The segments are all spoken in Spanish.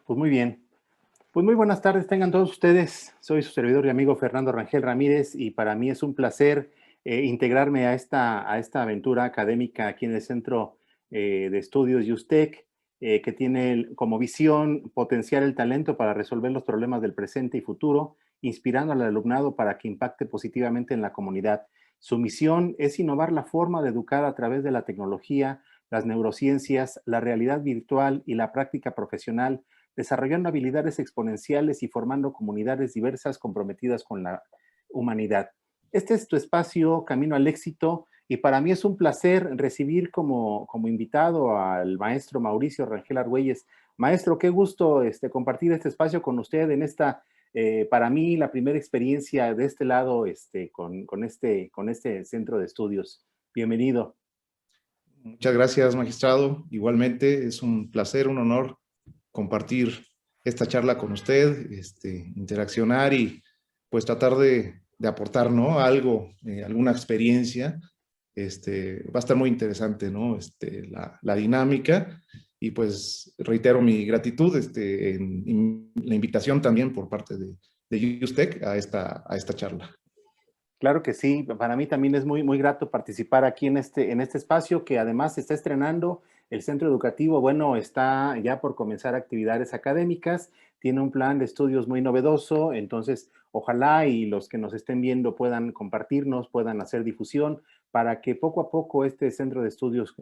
Pues muy bien. Pues muy buenas tardes tengan todos ustedes. Soy su servidor y amigo Fernando Rangel Ramírez y para mí es un placer integrarme a esta aventura académica aquí en el Centro de Estudios USTEC, que tiene como visión potenciar el talento para resolver los problemas del presente y futuro, inspirando al alumnado para que impacte positivamente en la comunidad. Su misión es innovar la forma de educar a través de la tecnología, las neurociencias, la realidad virtual y la práctica profesional, desarrollando habilidades exponenciales y formando comunidades diversas comprometidas con la humanidad. Este es tu espacio Camino al Éxito y para mí es un placer recibir como invitado al maestro Mauricio Rangel Argüelles. Maestro, qué gusto compartir este espacio con usted en esta, para mí, la primera experiencia de este lado con este centro de estudios. Bienvenido. Muchas gracias, magistrado. Igualmente, es un placer, un honor compartir esta charla con usted, interaccionar y pues tratar de aportar, ¿no? Algo, alguna experiencia. Va a estar muy interesante, ¿no? La dinámica y pues reitero mi gratitud en la invitación también por parte de USTEC a esta charla. Claro que sí, para mí también es muy grato participar aquí en este espacio que además se está estrenando. El centro educativo, bueno, está ya por comenzar actividades académicas, tiene un plan de estudios muy novedoso, entonces ojalá y los que nos estén viendo puedan compartirnos, puedan hacer difusión para que poco a poco este centro de estudios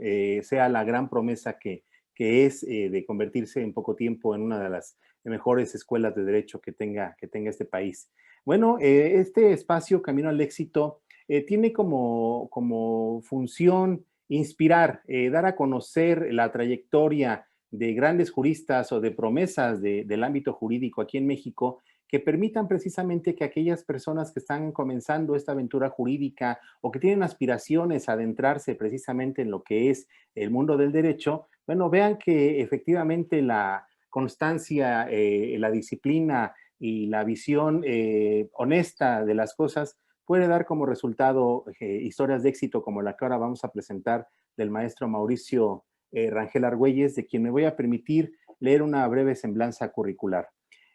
sea la gran promesa que es de convertirse en poco tiempo en una de las mejores escuelas de derecho que tenga este país. Bueno, este espacio Camino al Éxito tiene como función inspirar, dar a conocer la trayectoria de grandes juristas o de promesas del ámbito jurídico aquí en México que permitan precisamente que aquellas personas que están comenzando esta aventura jurídica o que tienen aspiraciones a adentrarse precisamente en lo que es el mundo del derecho, bueno, vean que efectivamente la constancia, la disciplina, y la visión honesta de las cosas puede dar como resultado historias de éxito como la que ahora vamos a presentar del maestro Mauricio Rangel Argüelles, de quien me voy a permitir leer una breve semblanza curricular.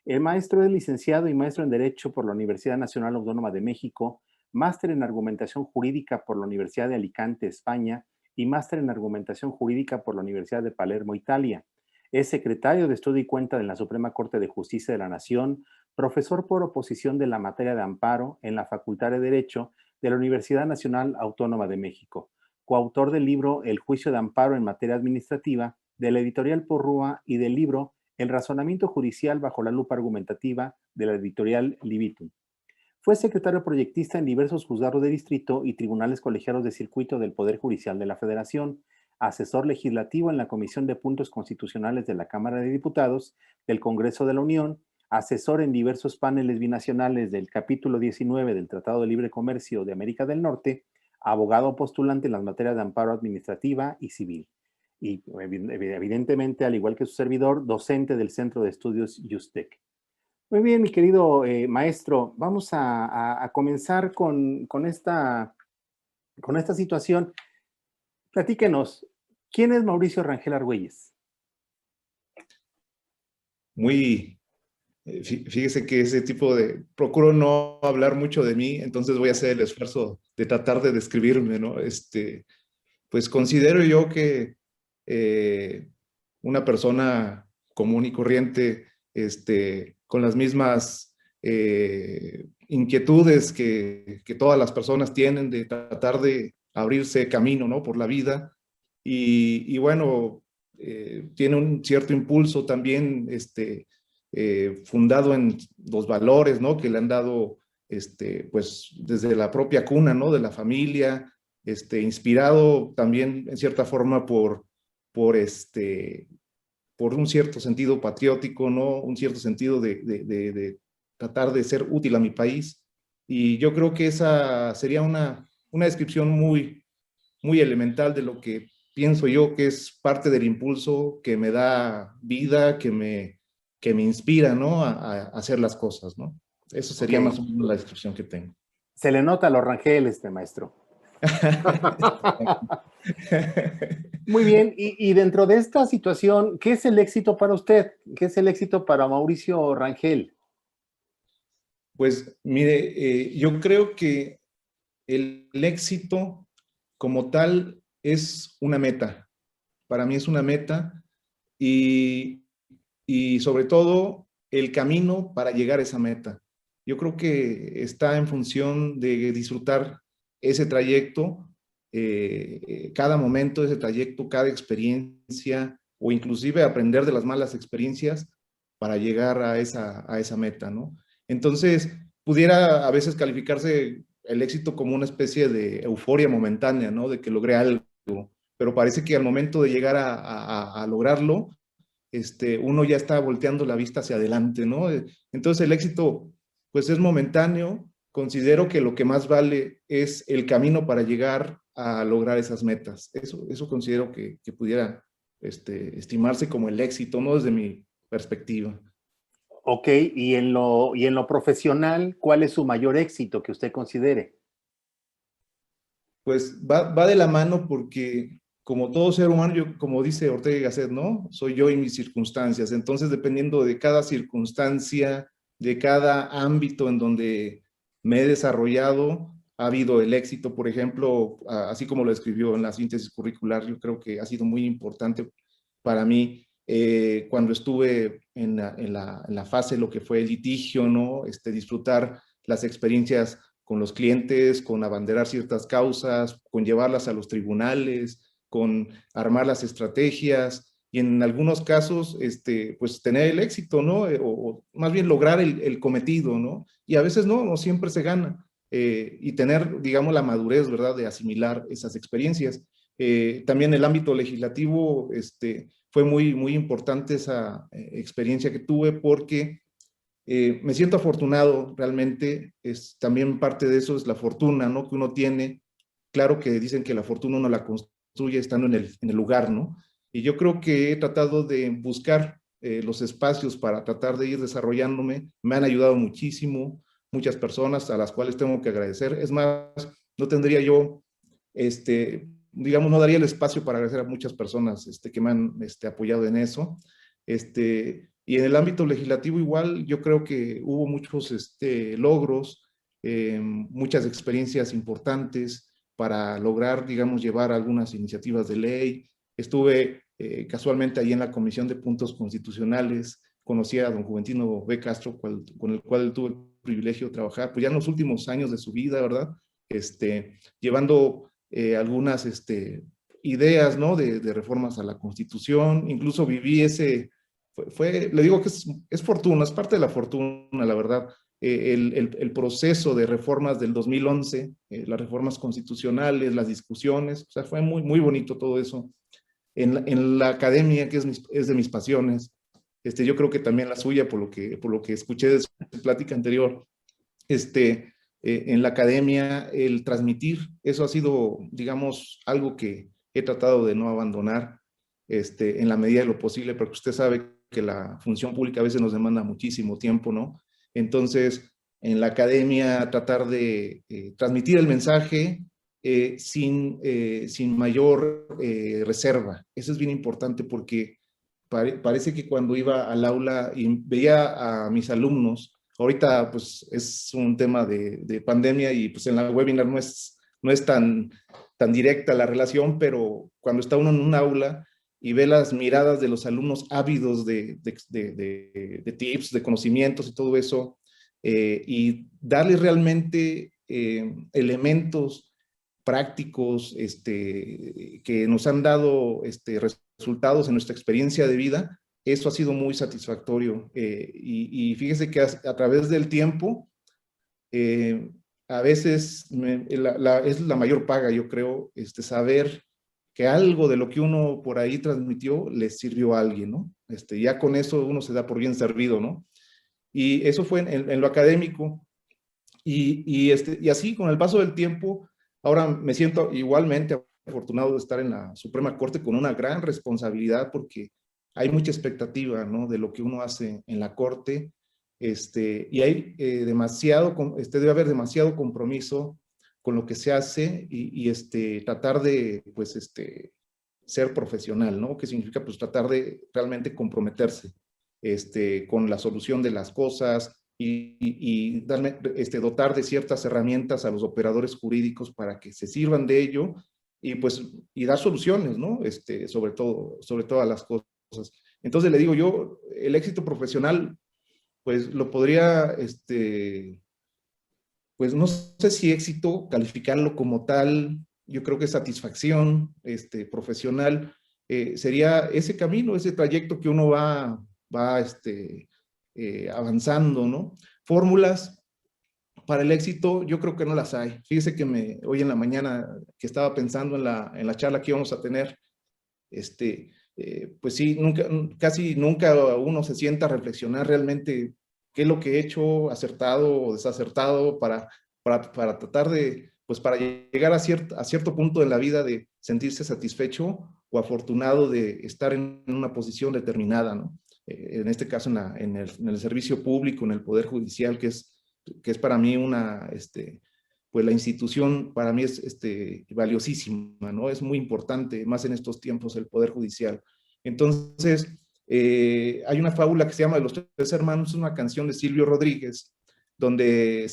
El maestro es licenciado y maestro en Derecho por la Universidad Nacional Autónoma de México, máster en Argumentación Jurídica por la Universidad de Alicante, España, y máster en Argumentación Jurídica por la Universidad de Palermo, Italia. Es secretario de Estudio y Cuenta de la Suprema Corte de Justicia de la Nación, profesor por oposición de la materia de amparo en la Facultad de Derecho de la Universidad Nacional Autónoma de México, coautor del libro El Juicio de Amparo en Materia Administrativa, de la editorial Porrúa y del libro El Razonamiento Judicial bajo la Lupa Argumentativa de la editorial Libitum. Fue secretario proyectista en diversos juzgados de distrito y tribunales colegiados de circuito del Poder Judicial de la Federación, asesor legislativo en la Comisión de Puntos Constitucionales de la Cámara de Diputados, del Congreso de la Unión, asesor en diversos paneles binacionales del capítulo 19 del Tratado de Libre Comercio de América del Norte, abogado postulante en las materias de amparo administrativa y civil. Y evidentemente, al igual que su servidor, docente del Centro de Estudios USTEC. Muy bien, mi querido maestro, vamos a comenzar con esta situación. Platíquenos, ¿quién es Mauricio Rangel Argüelles? Fíjese que ese tipo procuro no hablar mucho de mí, entonces voy a hacer el esfuerzo de tratar de describirme, ¿no? Pues considero yo que una persona común y corriente, con las mismas inquietudes que todas las personas tienen de tratar de abrirse camino, ¿no? Por la vida y bueno, tiene un cierto impulso también, fundado en los valores, ¿no? Que le han dado, pues, desde la propia cuna, ¿no? De la familia, inspirado también, en cierta forma, por un cierto sentido patriótico, ¿no? Un cierto sentido de tratar de ser útil a mi país. Y yo creo que esa sería una descripción muy elemental de lo que pienso yo que es parte del impulso que me da vida, que me inspira, ¿no? A hacer las cosas, ¿no? Eso sería Okay. más o menos la descripción que tengo. Se le nota a los Rangel, maestro. Muy bien, y dentro de esta situación, ¿qué es el éxito para usted? ¿Qué es el éxito para Mauricio Rangel? Pues mire, yo creo que el éxito como tal es una meta. Para mí es una meta y, y sobre todo el camino para llegar a esa meta. Yo creo que está en función de disfrutar ese trayecto, cada momento de ese trayecto, cada experiencia o inclusive aprender de las malas experiencias para llegar a esa meta, ¿no? Entonces, pudiera a veces calificarse el éxito como una especie de euforia momentánea, ¿no? De que logré algo, pero parece que al momento de llegar a lograrlo, uno ya está volteando la vista hacia adelante, ¿no? Entonces el éxito, pues es momentáneo. Considero que lo que más vale es el camino para llegar a lograr esas metas. Eso considero que pudiera estimarse como el éxito, ¿no? Desde mi perspectiva. Ok, y en lo profesional, ¿cuál es su mayor éxito que usted considere? Pues va de la mano porque como todo ser humano, yo, como dice Ortega y Gasset, ¿no? Soy yo y mis circunstancias. Entonces, dependiendo de cada circunstancia, de cada ámbito en donde me he desarrollado, ha habido el éxito, por ejemplo, así como lo escribió en la síntesis curricular, yo creo que ha sido muy importante para mí cuando estuve en la fase de lo que fue el litigio, ¿no? Disfrutar las experiencias con los clientes, con abanderar ciertas causas, con llevarlas a los tribunales, con armar las estrategias y en algunos casos, pues tener el éxito, ¿no? O más bien lograr el cometido, ¿no? Y a veces no siempre se gana. Y tener, digamos, la madurez, ¿verdad?, de asimilar esas experiencias. También el ámbito legislativo, fue muy importante esa experiencia que tuve porque me siento afortunado realmente, también parte de eso es la fortuna, ¿no? Que uno tiene. Claro que dicen que la fortuna uno la construye estando en el lugar, ¿no? Y yo creo que he tratado de buscar los espacios para tratar de ir desarrollándome. Me han ayudado muchísimo, muchas personas a las cuales tengo que agradecer. Es más, no tendría yo, digamos, no daría el espacio para agradecer a muchas personas que me han apoyado en eso. Y en el ámbito legislativo igual, yo creo que hubo muchos logros, muchas experiencias importantes para lograr, digamos, llevar algunas iniciativas de ley. Estuve casualmente allí en la Comisión de Puntos Constitucionales, conocí a don Juventino B. Castro, con el cual tuve el privilegio de trabajar, pues ya en los últimos años de su vida, ¿verdad? Llevando algunas ideas, ¿no? De reformas a la Constitución, incluso viví le digo que es fortuna, es parte de la fortuna, la verdad. El proceso de reformas del 2011, las reformas constitucionales, las discusiones, o sea, fue muy bonito todo eso. En la academia, que es de mis pasiones, yo creo que también la suya, por lo que escuché de su plática anterior, en la academia, el transmitir, eso ha sido, digamos, algo que he tratado de no abandonar en la medida de lo posible, porque usted sabe que la función pública a veces nos demanda muchísimo tiempo, ¿no? Entonces, en la academia, tratar de transmitir el mensaje sin mayor reserva. Eso es bien importante porque parece que cuando iba al aula y veía a mis alumnos, ahorita pues es un tema de pandemia y pues en la webinar no es tan directa la relación, pero cuando está uno en un aula y ve las miradas de los alumnos ávidos de tips, de conocimientos y todo eso, y darles realmente elementos prácticos que nos han dado resultados en nuestra experiencia de vida, eso ha sido muy satisfactorio. Y fíjese que a través del tiempo, eh, a veces es la mayor paga, yo creo, saber que algo de lo que uno por ahí transmitió le sirvió a alguien, ¿no? Ya con eso uno se da por bien servido, ¿no? Y eso fue en lo académico. Y así, con el paso del tiempo, ahora me siento igualmente afortunado de estar en la Suprema Corte con una gran responsabilidad porque hay mucha expectativa, ¿no? De lo que uno hace en la Corte, y hay debe haber demasiado compromiso con lo que se hace y tratar de, pues, ser profesional, ¿no? Que significa, pues, tratar de realmente comprometerse, con la solución de las cosas y darme, dotar de ciertas herramientas a los operadores jurídicos para que se sirvan de ello y, pues, y dar soluciones, ¿no? Sobre todas las cosas. Entonces, le digo yo, el éxito profesional, pues, lo podría, pues no sé si éxito, calificarlo como tal, yo creo que satisfacción profesional sería ese camino, ese trayecto que uno va avanzando, ¿no? Fórmulas para el éxito, yo creo que no las hay. Fíjese que hoy en la mañana que estaba pensando en la charla que íbamos a tener, pues sí, casi nunca uno se sienta a reflexionar realmente qué es lo que he hecho, acertado o desacertado, para tratar de, pues para llegar a cierto punto en la vida de sentirse satisfecho o afortunado de estar en una posición determinada, ¿no? En este caso en el servicio público, en el Poder Judicial, que es para mí pues la institución para mí es valiosísima, ¿no? Es muy importante, más en estos tiempos, el Poder Judicial. Entonces, hay una fábula que se llama Los Tres Hermanos, es una canción de Silvio Rodríguez, donde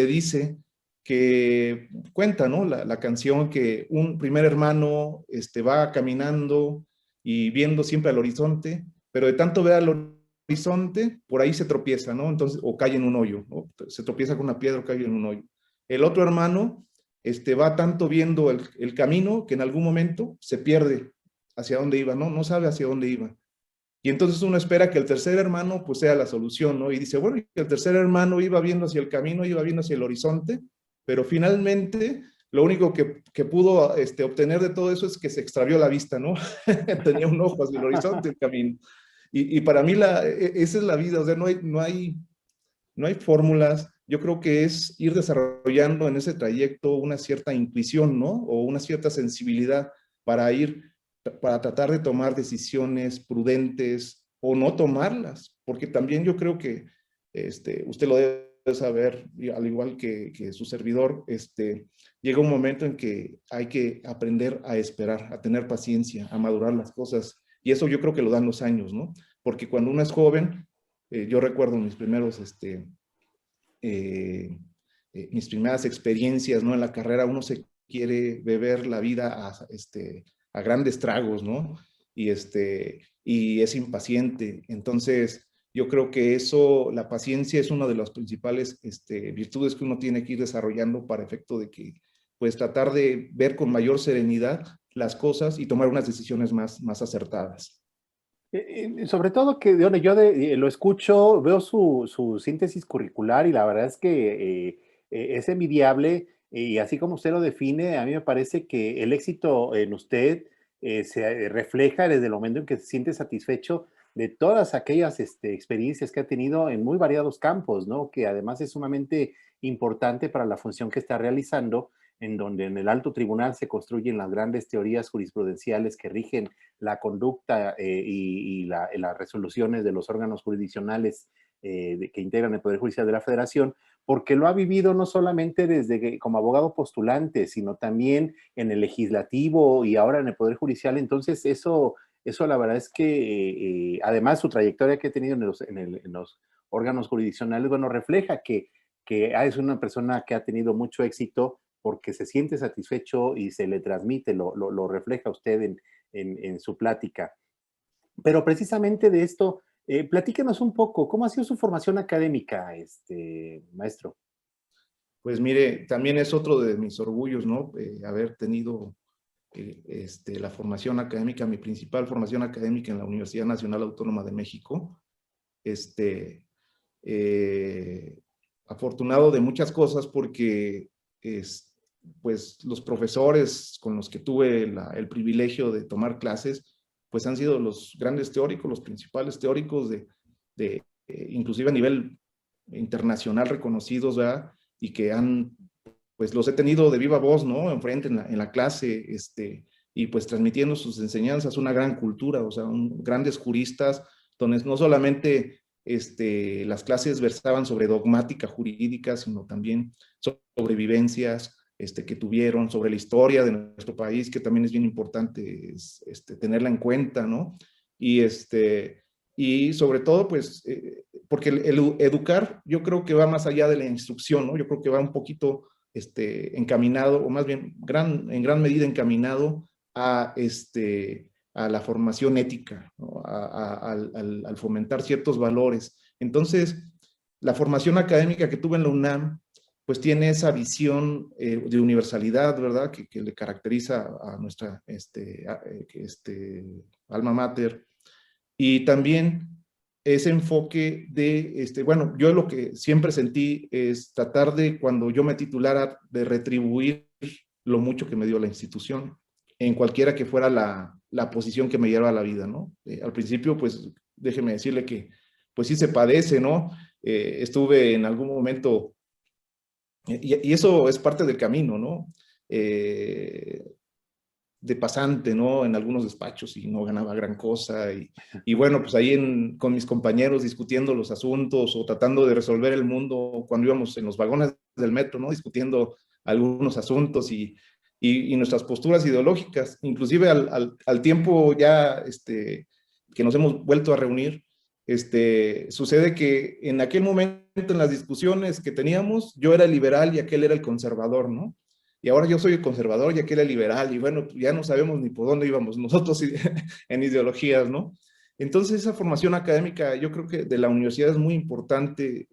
dice que cuenta, ¿no? La canción que un primer hermano va caminando y viendo siempre al horizonte, pero de tanto ver al horizonte, por ahí se tropieza, ¿no? Entonces, o cae en un hoyo, ¿no? Se tropieza con una piedra o cae en un hoyo. El otro hermano va tanto viendo el camino que en algún momento se pierde hacia dónde iba, ¿no? No sabe hacia dónde iba. Y entonces uno espera que el tercer hermano pues sea la solución, ¿no? Y dice, bueno, el tercer hermano iba viendo hacia el camino, iba viendo hacia el horizonte, pero finalmente lo único que pudo obtener de todo eso es que se extravió la vista, ¿no? Tenía un ojo hacia el horizonte, el camino. Y para mí esa es la vida, o sea, no hay fórmulas. Yo creo que es ir desarrollando en ese trayecto una cierta intuición, ¿no? O una cierta sensibilidad para tratar de tomar decisiones prudentes o no tomarlas, porque también yo creo que usted lo debe saber, al igual que su servidor, llega un momento en que hay que aprender a esperar, a tener paciencia, a madurar las cosas, y eso yo creo que lo dan los años, ¿no? Porque cuando uno es joven, yo recuerdo mis mis primeras experiencias, ¿no? En la carrera uno se quiere beber la vida a grandes tragos, ¿no? Y es impaciente. Entonces, yo creo que la paciencia es una de las principales virtudes que uno tiene que ir desarrollando para efecto de que, pues, tratar de ver con mayor serenidad las cosas y tomar unas decisiones más acertadas. Sobre todo que lo escucho, veo su síntesis curricular y la verdad es que es envidiable y así como usted lo define, a mí me parece que el éxito en usted se refleja desde el momento en que se siente satisfecho de todas aquellas experiencias que ha tenido en muy variados campos, ¿no? Que además es sumamente importante para la función que está realizando, en donde en el alto tribunal se construyen las grandes teorías jurisprudenciales que rigen la conducta las resoluciones de los órganos jurisdiccionales que integran el Poder Judicial de la Federación, porque lo ha vivido no solamente como abogado postulante, sino también en el legislativo y ahora en el Poder Judicial. Entonces, eso la verdad es que, además, su trayectoria que ha tenido en los órganos jurisdiccionales, bueno, refleja que es una persona que ha tenido mucho éxito porque se siente satisfecho y se le transmite, lo refleja usted en su plática. Pero precisamente de esto, platíquenos un poco, ¿cómo ha sido su formación académica, maestro? Pues mire, también es otro de mis orgullos, ¿no? Haber tenido la formación académica, mi principal formación académica en la Universidad Nacional Autónoma de México. Afortunado de muchas cosas porque pues los profesores con los que tuve el privilegio de tomar clases, pues han sido los grandes teóricos, los principales teóricos inclusive a nivel internacional reconocidos, ¿verdad? Y que pues los he tenido de viva voz, ¿no? Enfrente en la clase, y pues transmitiendo sus enseñanzas, una gran cultura, o sea, grandes juristas, donde no solamente las clases versaban sobre dogmática jurídica, sino también sobre vivencias, que tuvieron, sobre la historia de nuestro país, que también es bien importante tenerla en cuenta, ¿no? Y, y sobre todo, pues, porque el educar yo creo que va más allá de la instrucción, ¿no? Yo creo que va un poquito encaminado, o más bien en gran medida encaminado a, a la formación ética, ¿no? Al fomentar ciertos valores. Entonces, la formación académica que tuve en la UNAM, pues tiene esa visión de universalidad, ¿verdad? Que le caracteriza a nuestra alma mater. Y también ese enfoque de, bueno, yo lo que siempre sentí es tratar de, cuando yo me titulara, de retribuir lo mucho que me dio la institución, en cualquiera que fuera la posición que me lleva a la vida, ¿no? Al principio, pues, déjeme decirle que, pues sí se padece, ¿no? Estuve en algún momento, y eso es parte del camino, ¿no? De pasante, ¿no? En algunos despachos y no ganaba gran cosa. Y bueno, pues ahí con mis compañeros discutiendo los asuntos o tratando de resolver el mundo cuando íbamos en los vagones del metro, ¿no? Discutiendo algunos asuntos y nuestras posturas ideológicas. Inclusive al tiempo ya que nos hemos vuelto a reunir, sucede que en aquel momento en las discusiones que teníamos, yo era el liberal y aquel era el conservador, ¿no? Y ahora yo soy el conservador y aquel el liberal, y bueno, ya no sabemos ni por dónde íbamos nosotros en ideologías, ¿no? Entonces, esa formación académica, yo creo que de la universidad es muy importante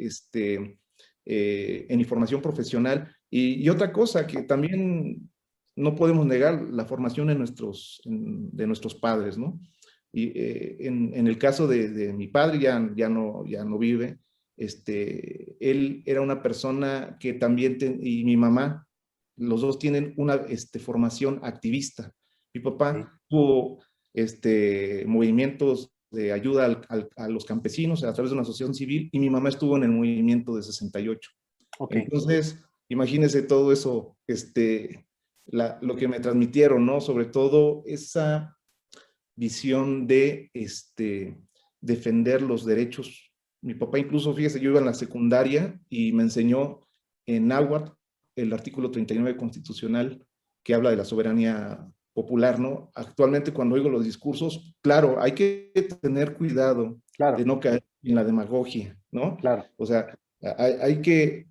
en información profesional. Y otra cosa que también no podemos negar, la formación de nuestros padres, ¿no? Y en el caso de mi padre, ya no vive, él era una persona que también, y mi mamá, los dos tienen una formación activista. Mi Sí. papá tuvo movimientos de ayuda a los campesinos a través de una asociación civil, y mi mamá estuvo en el movimiento de 68. Ok. Entonces, imagínense todo eso, lo que me transmitieron, ¿no? Sobre todo esa visión de defender los derechos. Mi papá incluso, fíjese, yo iba en la secundaria y me enseñó en náhuatl el artículo 39 constitucional que habla de la soberanía popular, ¿no? Actualmente cuando oigo los discursos, claro, hay que tener cuidado de Claro, no caer en la demagogia, ¿no? claro. O sea, hay que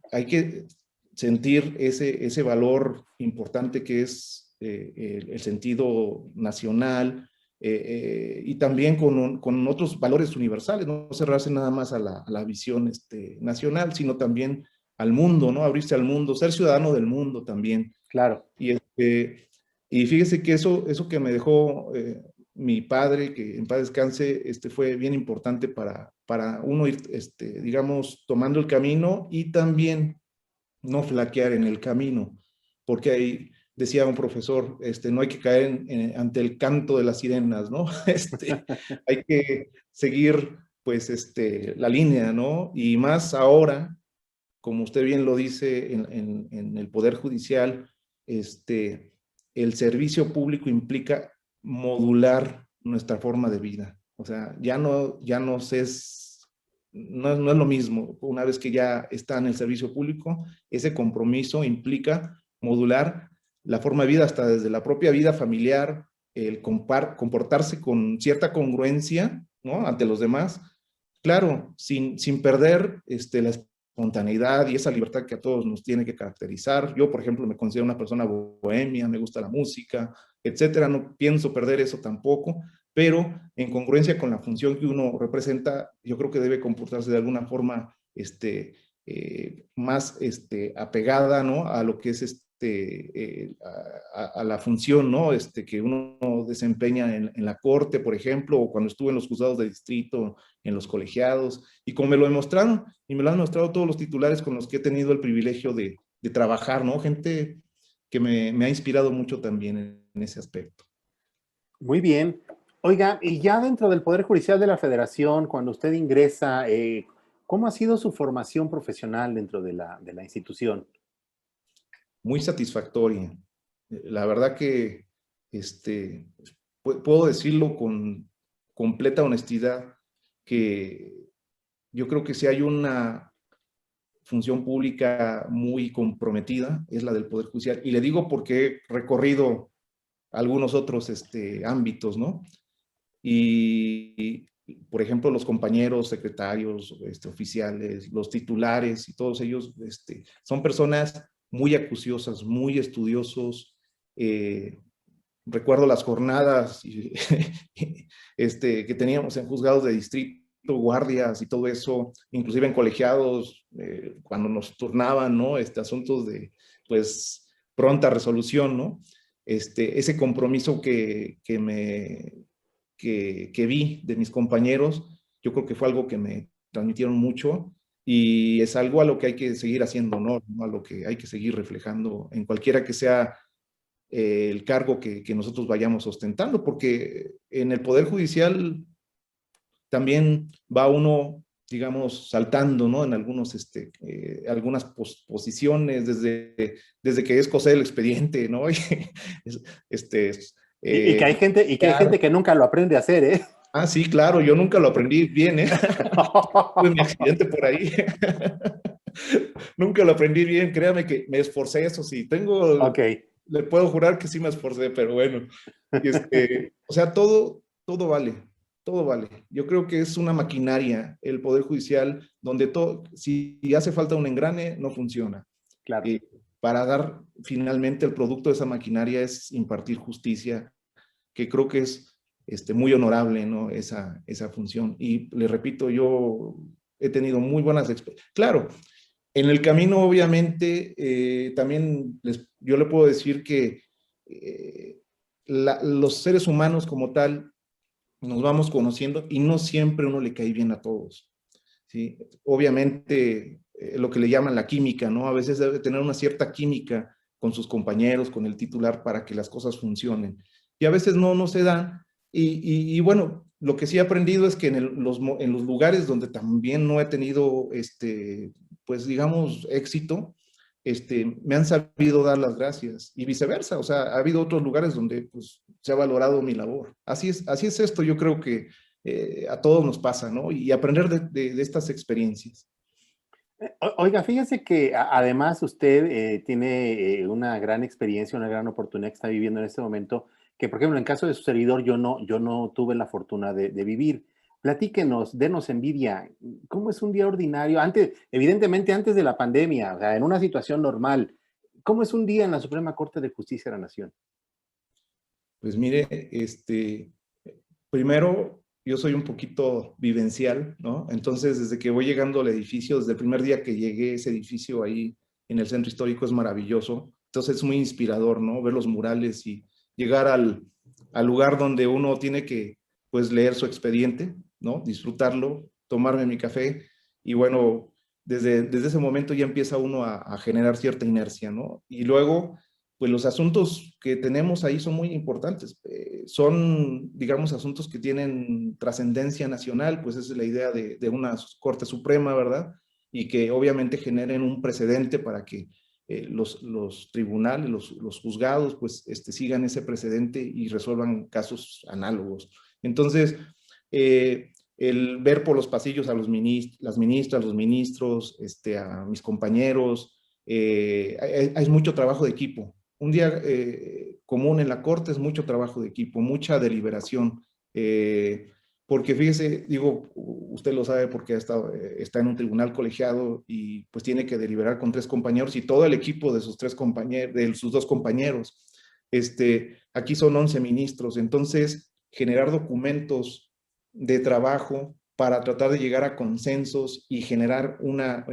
sentir ese valor importante que es el sentido nacional, y también con otros valores universales, no cerrarse nada más a la visión nacional, sino también al mundo, ¿no? Abrirse al mundo, ser ciudadano del mundo también. Claro. Y, y fíjese que eso que me dejó mi padre, que en paz descanse, fue bien importante para uno ir, digamos, tomando el camino y también no flaquear en el camino, porque ahí decía un profesor, no hay que caer ante el canto de las sirenas, ¿no? Hay que seguir, pues, la línea, ¿no? Y más ahora, como usted bien lo dice, en el Poder Judicial, el servicio público implica modular nuestra forma de vida. O sea, no es lo mismo. Una vez que ya está en el servicio público, ese compromiso implica modular la forma de vida hasta desde la propia vida familiar, el comportarse con cierta congruencia, ¿no? Ante los demás. Claro, sin perder la espontaneidad y esa libertad que a todos nos tiene que caracterizar. Yo, por ejemplo, me considero una persona bohemia, me gusta la música, etcétera. No pienso perder eso tampoco, pero en congruencia con la función que uno representa, yo creo que debe comportarse de alguna forma más apegada, ¿no? A lo que es a la función, ¿no? Que uno desempeña en la corte, por ejemplo, o cuando estuve en los juzgados de distrito, en los colegiados, y como me lo demostraron, y me lo han demostrado todos los titulares con los que he tenido el privilegio de trabajar, ¿no? Gente que me ha inspirado mucho también en ese aspecto. Muy bien. Oiga, y ya dentro del Poder Judicial de la Federación, cuando usted ingresa, ¿cómo ha sido su formación profesional dentro de la institución? Muy satisfactoria. La verdad que puedo decirlo con completa honestidad, que yo creo que si hay función pública muy comprometida, es la del Poder Judicial. Y le digo porque he recorrido algunos otros ámbitos, ¿no? Y, por ejemplo, los compañeros secretarios, oficiales, los titulares y todos ellos son personas muy acuciosas, muy estudiosos. Recuerdo las jornadas que teníamos en juzgados de distrito, guardias y todo eso, inclusive en colegiados, cuando nos turnaban, ¿no? Asuntos de, pues, pronta resolución, ¿no? Ese compromiso que vi de mis compañeros, yo creo que fue algo que me transmitieron mucho y es algo a lo que hay que seguir haciendo honor, ¿no? A lo que hay que seguir reflejando en cualquiera que sea el cargo que nosotros vayamos ostentando, porque en el Poder Judicial también va uno, digamos, saltando, ¿no? En algunas posiciones, desde que es cosa del expediente, ¿no? Y que hay gente que nunca lo aprende a hacer, ¿eh? Ah, sí, claro, yo nunca lo aprendí bien, ¿eh? Tuve mi accidente por ahí. Nunca lo aprendí bien, créame que me esforcé, eso sí, le puedo jurar que sí me esforcé, pero bueno. O sea, todo vale, todo vale. Yo creo que es una maquinaria, el Poder Judicial, donde si hace falta un engrane, no funciona. Claro. Para dar finalmente el producto de esa maquinaria es impartir justicia, que creo que es muy honorable, ¿no? Esa función. Y le repito, yo he tenido muy buenas experiencias. Claro, en el camino, obviamente, también yo le puedo decir que los seres humanos como tal nos vamos conociendo y no siempre uno le cae bien a todos, ¿sí? Obviamente, lo que le llaman la química, ¿no? A veces debe tener una cierta química con sus compañeros, con el titular, para que las cosas funcionen. Y a veces no se dan. Y bueno, lo que sí he aprendido es que en los lugares donde también no he tenido, pues digamos, éxito, me han sabido dar las gracias y viceversa. O sea, ha habido otros lugares donde pues, se ha valorado mi labor. Así es esto, yo creo que a todos nos pasa, ¿no? Y aprender de estas experiencias. Oiga, fíjese que además usted tiene una gran experiencia, una gran oportunidad que está viviendo en este momento, que por ejemplo en caso de su servidor yo no tuve la fortuna de vivir. Platíquenos, denos envidia. ¿Cómo es un día ordinario? Evidentemente antes de la pandemia, o sea, en una situación normal, ¿cómo es un día en la Suprema Corte de Justicia de la Nación? Pues mire, primero, yo soy un poquito vivencial, ¿no? Entonces, desde que voy llegando al edificio, desde el primer día que llegué, ese edificio ahí en el centro histórico es maravilloso. Entonces, es muy inspirador, ¿no? Ver los murales y llegar al lugar donde uno tiene que, pues, leer su expediente, ¿no? Disfrutarlo, tomarme mi café y bueno, desde ese momento ya empieza uno a generar cierta inercia, ¿no? Y luego pues los asuntos que tenemos ahí son muy importantes. Son, digamos, asuntos que tienen trascendencia nacional, pues esa es la idea de una Corte Suprema, ¿verdad? Y que obviamente generen un precedente para que los tribunales, los juzgados, pues sigan ese precedente y resuelvan casos análogos. Entonces, el ver por los pasillos a las ministras, los ministros, a mis compañeros, hay mucho trabajo de equipo. Un día común en la Corte es mucho trabajo de equipo, mucha deliberación, porque fíjese, digo, usted lo sabe porque está en un tribunal colegiado y pues tiene que deliberar con 3 compañeros y todo el equipo de sus 3 compañeros, de sus 2 compañeros. Aquí son 11 ministros, entonces generar documentos de trabajo para tratar de llegar a consensos y generar una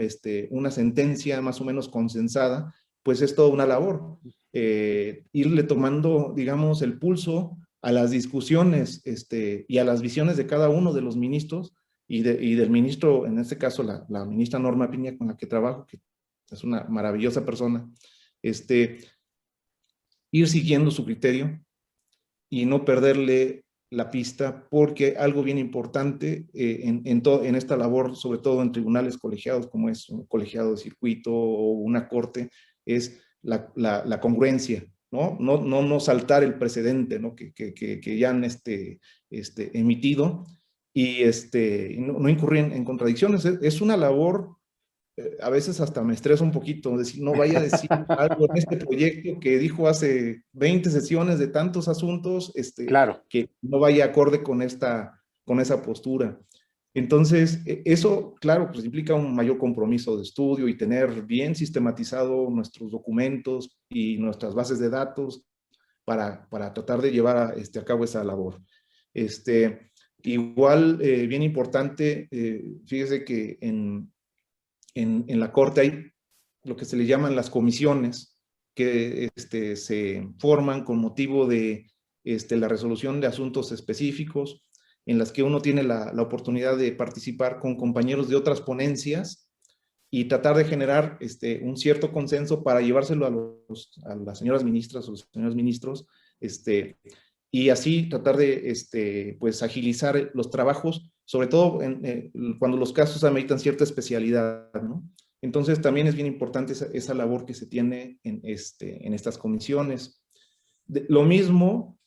sentencia más o menos consensada, pues es toda una labor. Irle tomando, digamos, el pulso a las discusiones y a las visiones de cada uno de los ministros y del ministro, en este caso la ministra Norma Piña, con la que trabajo, que es una maravillosa persona, ir siguiendo su criterio y no perderle la pista, porque algo bien importante en esta labor, sobre todo en tribunales colegiados, como es un colegiado de circuito o una corte, es la congruencia, ¿no? No saltar el precedente, ¿no? Que ya han emitido y no incurrir en contradicciones. Es una labor a veces hasta me estreso un poquito, decir, no vaya a decir algo en este proyecto que dijo hace 20 sesiones de tantos asuntos, Claro. que no vaya acorde con esa postura. Entonces, eso, claro, pues implica un mayor compromiso de estudio y tener bien sistematizado nuestros documentos y nuestras bases de datos para tratar de llevar a cabo esa labor. Igual, bien importante, fíjese que en la Corte hay lo que se le llaman las comisiones, que se forman con motivo de la resolución de asuntos específicos, en las que uno tiene la oportunidad de participar con compañeros de otras ponencias y tratar de generar un cierto consenso para llevárselo a las señoras ministras o los señores ministros, y así tratar de pues agilizar los trabajos, sobre todo cuando los casos ameritan cierta especialidad, ¿no? Entonces también es bien importante esa labor que se tiene en estas comisiones. Lo mismo,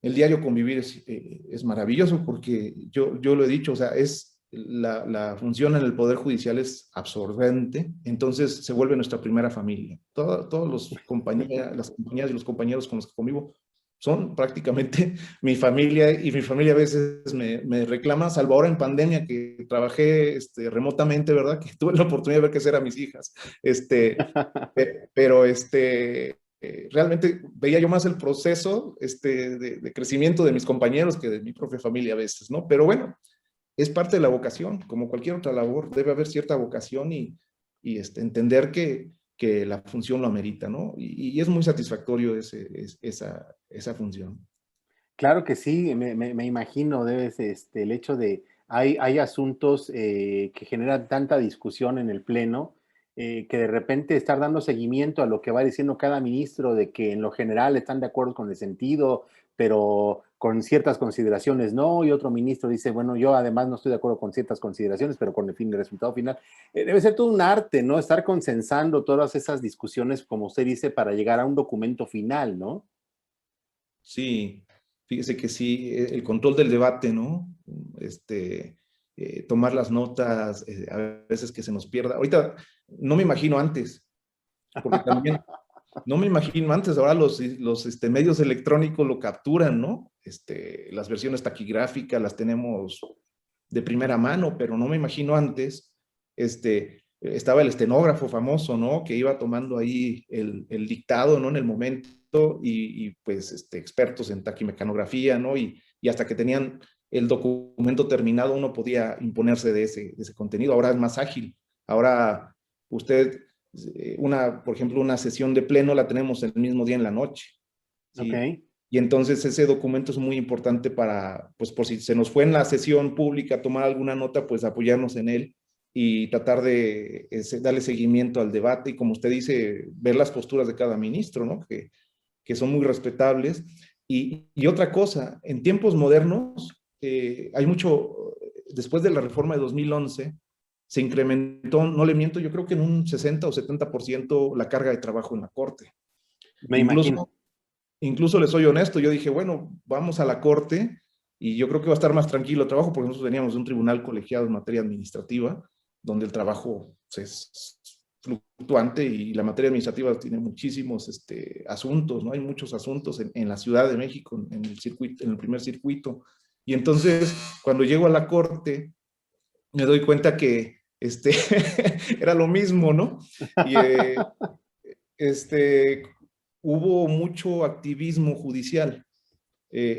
el diario convivir es maravilloso porque yo lo he dicho, o sea, la función en el Poder Judicial es absorbente, entonces se vuelve nuestra primera familia. Todos las compañías y los compañeros con los que convivo son prácticamente mi familia, y mi familia a veces me reclama, salvo ahora en pandemia que trabajé remotamente, ¿verdad? Que tuve la oportunidad de ver crecer a mis hijas. Pero realmente veía yo más el proceso de crecimiento de mis compañeros que de mi propia familia a veces, ¿no? Pero bueno, es parte de la vocación, como cualquier otra labor, debe haber cierta vocación y entender que la función lo amerita, ¿no? Y es muy satisfactorio esa función. Claro que sí, me imagino, debes, el hecho de, hay asuntos que generan tanta discusión en el Pleno, que de repente estar dando seguimiento a lo que va diciendo cada ministro, de que en lo general están de acuerdo con el sentido, pero con ciertas consideraciones no, y otro ministro dice, bueno, yo además no estoy de acuerdo con ciertas consideraciones, pero con el resultado final. Debe ser todo un arte, ¿no? Estar consensando todas esas discusiones, como usted dice, para llegar a un documento final, ¿no? Sí, fíjese que sí, el control del debate, ¿no? Tomar las notas, a veces que se nos pierda. Ahorita no me imagino antes, porque también no me imagino antes, ahora los medios electrónicos lo capturan, ¿no? Las versiones taquigráficas las tenemos de primera mano, pero no me imagino antes, estaba el estenógrafo famoso, ¿no? Que iba tomando ahí el dictado, ¿no? En el momento, pues expertos en taquimecanografía, ¿no? Y hasta que tenían el documento terminado, uno podía imponerse de ese contenido. Ahora es más ágil. Ahora usted, por ejemplo, una sesión de pleno la tenemos el mismo día en la noche, ¿sí? Ok. Y entonces ese documento es muy importante para, pues por si se nos fue en la sesión pública tomar alguna nota, pues apoyarnos en él y tratar de darle seguimiento al debate y, como usted dice, ver las posturas de cada ministro, ¿no? Que son muy respetables. Y otra cosa, en tiempos modernos hay mucho, después de la reforma de 2011, se incrementó, no le miento, yo creo que en un 60 o 70% la carga de trabajo en la Corte. Me imagino. Incluso Incluso les soy honesto, yo dije, bueno, vamos a la corte y yo creo que va a estar más tranquilo el trabajo, porque nosotros veníamos de un tribunal colegiado en materia administrativa, donde el trabajo pues, es fluctuante y la materia administrativa tiene muchísimos asuntos, ¿no? Hay muchos asuntos en la Ciudad de México, en el circuito, en el primer circuito. Y entonces, cuando llego a la corte, me doy cuenta que era lo mismo, ¿no? Y este, hubo mucho activismo judicial.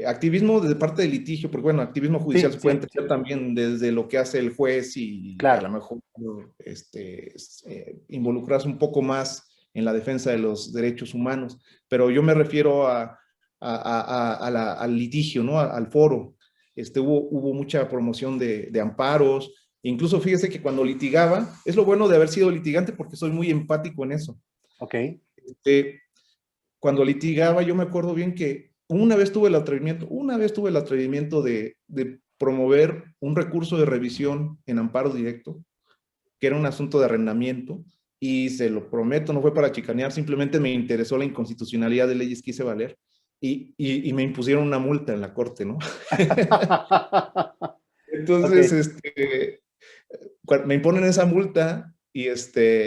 Activismo desde parte del litigio, porque bueno, activismo judicial Sí, se puede sí, entender también desde lo que hace el juez y a lo claro. mejor involucrarse un poco más en la defensa de los derechos humanos, pero yo me refiero al litigio, ¿no? Al foro. Hubo mucha promoción de amparos, incluso fíjese que cuando litigaba, es lo bueno de haber sido litigante porque soy muy empático en eso. Ok. Este, Cuando litigaba, yo me acuerdo bien que una vez tuve el atrevimiento de promover un recurso de revisión en amparo directo, que era un asunto de arrendamiento, y se lo prometo, no fue para chicanear, simplemente me interesó la inconstitucionalidad de leyes que hice valer, y me impusieron una multa en la corte, ¿no? Ok. Entonces, me imponen esa multa y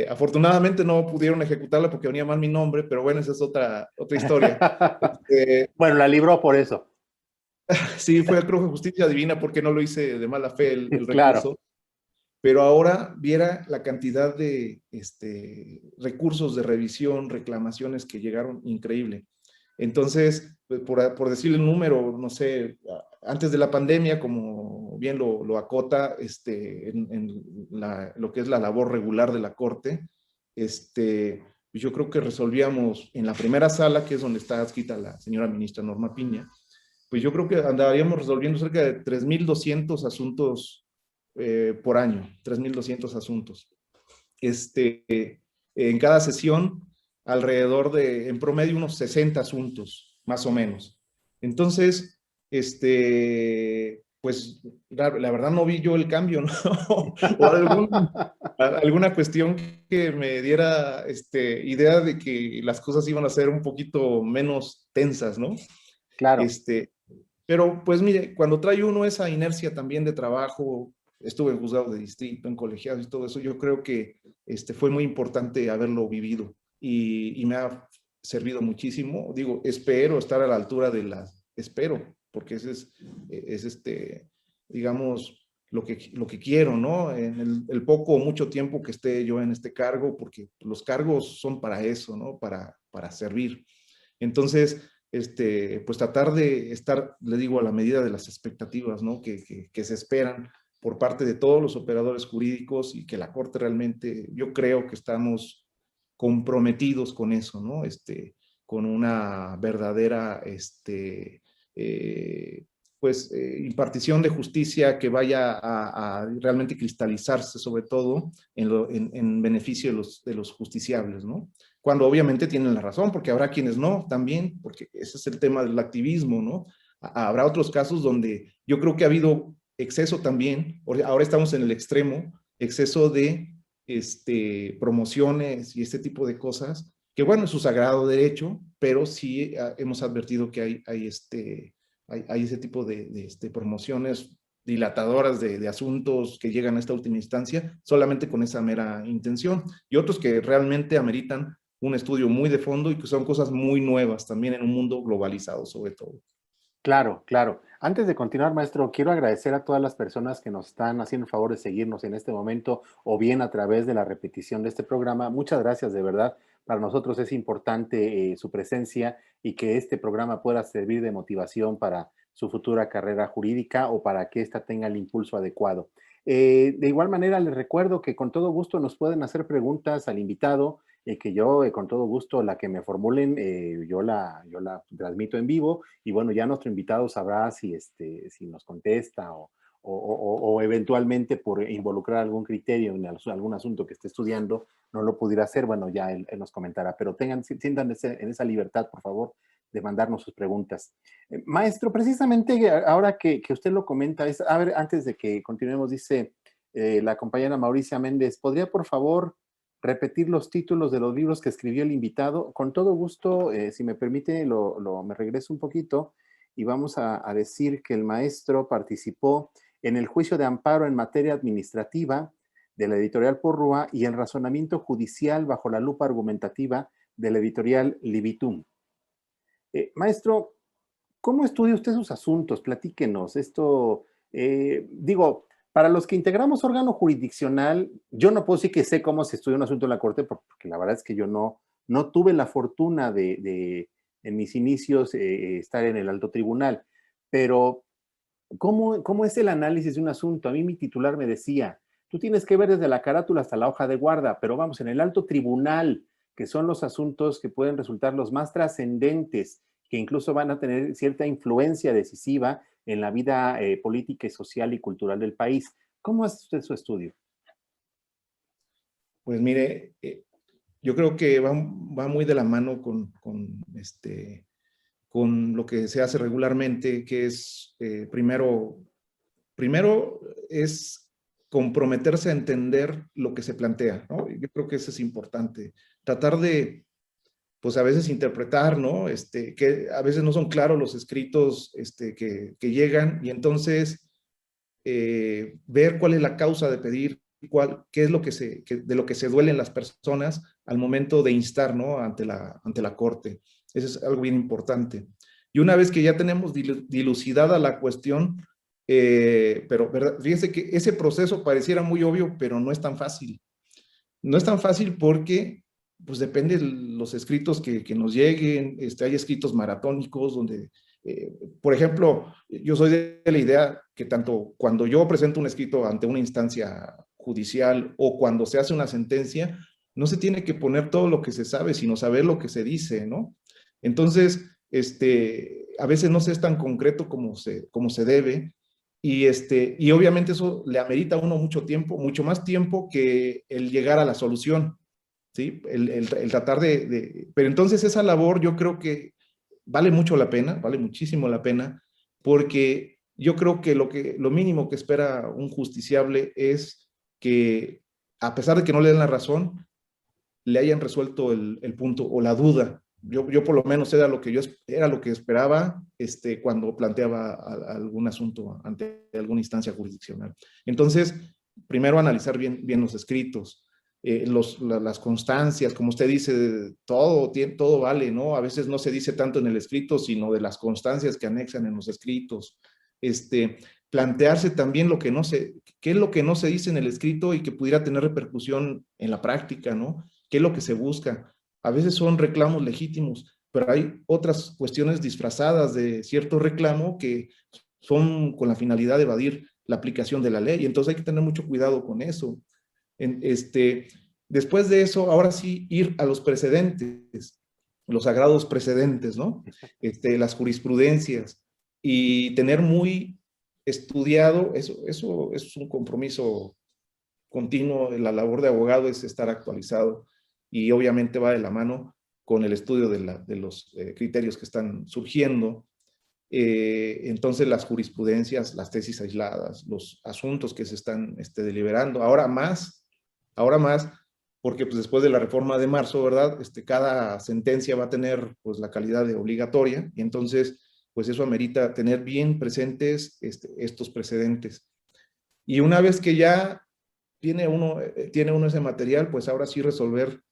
afortunadamente no pudieron ejecutarla porque venía mal mi nombre, pero bueno, esa es otra historia. Bueno, la libró por eso. Sí, fue a Cruz de Justicia Divina porque no lo hice de mala fe el Claro, recurso, pero ahora viera la cantidad de recursos de revisión, reclamaciones que llegaron, increíble. Entonces, pues, por decirle un número, no sé, antes de la pandemia, como bien lo acota lo que es la labor regular de la Corte, yo creo que resolvíamos en la primera sala, que es donde está adscrita la señora ministra Norma Piña, pues yo creo que andaríamos resolviendo cerca de 3,200 asuntos por año, 3,200 asuntos. En cada sesión, alrededor de, en promedio, unos 60 asuntos, más o menos. Entonces, pues la verdad no vi yo el cambio, ¿no? O alguna cuestión que me diera idea de que las cosas iban a ser un poquito menos tensas, ¿no? claro. Este, pero pues mire, cuando trae uno esa inercia también de trabajo, estuve en juzgados de distrito, en colegiados y todo eso, yo creo que fue muy importante haberlo vivido y me ha servido muchísimo. Digo, espero estar a la altura de espero, porque ese es digamos, lo que quiero, ¿no? En el poco o mucho tiempo que esté yo en este cargo, porque los cargos son para eso, ¿no? Para servir. Entonces, pues tratar de estar, le digo, a la medida de las expectativas, ¿no? Que se esperan por parte de todos los operadores jurídicos y que la Corte realmente, yo creo que estamos comprometidos con eso, ¿no? Con una verdadera, pues, impartición de justicia que vaya a realmente cristalizarse, sobre todo en beneficio de los justiciables, ¿no? Cuando obviamente tienen la razón, porque habrá quienes no, también, porque ese es el tema del activismo, ¿no? Habrá otros casos donde yo creo que ha habido exceso también, ahora estamos en el extremo, exceso de promociones y este tipo de cosas, que bueno, es su sagrado derecho, pero sí hemos advertido que hay ese tipo de promociones dilatadoras de asuntos que llegan a esta última instancia solamente con esa mera intención, y otros que realmente ameritan un estudio muy de fondo y que son cosas muy nuevas también en un mundo globalizado sobre todo. Claro, claro. Antes de continuar, maestro, quiero agradecer a todas las personas que nos están haciendo el favor de seguirnos en este momento o bien a través de la repetición de este programa. Muchas gracias, de verdad. Para nosotros es importante su presencia y que este programa pueda servir de motivación para su futura carrera jurídica o para que ésta tenga el impulso adecuado. De igual manera, les recuerdo que con todo gusto nos pueden hacer preguntas al invitado que yo con todo gusto la que me formulen, yo la transmito en vivo y bueno, ya nuestro invitado sabrá si nos contesta o eventualmente por involucrar algún criterio en algún asunto que esté estudiando, no lo pudiera hacer, bueno, ya él nos comentará, pero sientan en esa libertad, por favor, de mandarnos sus preguntas. Maestro, precisamente ahora que usted lo comenta, a ver, antes de que continuemos, dice la compañera Mauricia Méndez, ¿podría por favor repetir los títulos de los libros que escribió el invitado? Con todo gusto, si me permite, me regreso un poquito y vamos a decir que el maestro participó en el juicio de amparo en materia administrativa de la editorial Porrúa y el razonamiento judicial bajo la lupa argumentativa de la editorial Libitum. Maestro, ¿cómo estudia usted sus asuntos? Platíquenos. Esto, digo, para los que integramos órgano jurisdiccional, yo no puedo decir que sé cómo se estudia un asunto en la Corte, porque la verdad es que yo no tuve la fortuna en mis inicios, estar en el alto tribunal. Pero, ¿cómo es el análisis de un asunto? A mí mi titular me decía, tú tienes que ver desde la carátula hasta la hoja de guarda, pero vamos, en el alto tribunal, que son los asuntos que pueden resultar los más trascendentes, que incluso van a tener cierta influencia decisiva en la vida política, social y cultural del país. ¿Cómo hace usted su estudio? Pues mire, yo creo que va muy de la mano con lo que se hace regularmente, que es primero es comprometerse a entender lo que se plantea, ¿no? Yo creo que eso es importante. Tratar de, pues a veces interpretar, ¿no? Que a veces no son claros los escritos que llegan y entonces ver cuál es la causa de pedir qué es lo que de lo que se duelen las personas al momento de instar, ¿no? ante la corte. Eso es algo bien importante. Y una vez que ya tenemos dilucidada la cuestión, pero ¿verdad? Fíjense que ese proceso pareciera muy obvio, pero no es tan fácil. No es tan fácil porque pues depende de los escritos que nos lleguen. Hay escritos maratónicos donde, por ejemplo, yo soy de la idea que tanto cuando yo presento un escrito ante una instancia judicial o cuando se hace una sentencia, no se tiene que poner todo lo que se sabe, sino saber lo que se dice, ¿no? Entonces, a veces no se es tan concreto como se debe, y obviamente eso le amerita a uno mucho tiempo, mucho más tiempo que el llegar a la solución, ¿sí? El tratar Pero entonces esa labor yo creo que vale mucho la pena, vale muchísimo la pena, porque yo creo que lo mínimo que espera un justiciable es que, a pesar de que no le den la razón, le hayan resuelto el punto o la duda. Yo por lo menos era lo que esperaba cuando planteaba algún asunto ante alguna instancia jurisdiccional. Entonces, primero analizar bien los escritos, las constancias, como usted dice, todo vale, ¿no? A veces no se dice tanto en el escrito, sino de las constancias que anexan en los escritos. Plantearse también qué es lo que no se dice en el escrito y que pudiera tener repercusión en la práctica, ¿no? ¿Qué es lo que se busca? A veces son reclamos legítimos, pero hay otras cuestiones disfrazadas de cierto reclamo que son con la finalidad de evadir la aplicación de la ley. Entonces hay que tener mucho cuidado con eso. Después de eso, ahora sí, ir a los precedentes, los sagrados precedentes, ¿no? Las jurisprudencias, y tener muy estudiado, eso es un compromiso continuo. La labor de abogado es estar actualizado, y obviamente va de la mano con el estudio de los criterios que están surgiendo. Entonces las jurisprudencias, las tesis aisladas, los asuntos que se están deliberando, ahora más, porque pues, después de la reforma de marzo, ¿verdad? Cada sentencia va a tener pues la calidad de obligatoria, y entonces pues eso amerita tener bien presentes estos precedentes. Y una vez que ya tiene uno ese material, pues ahora sí resolver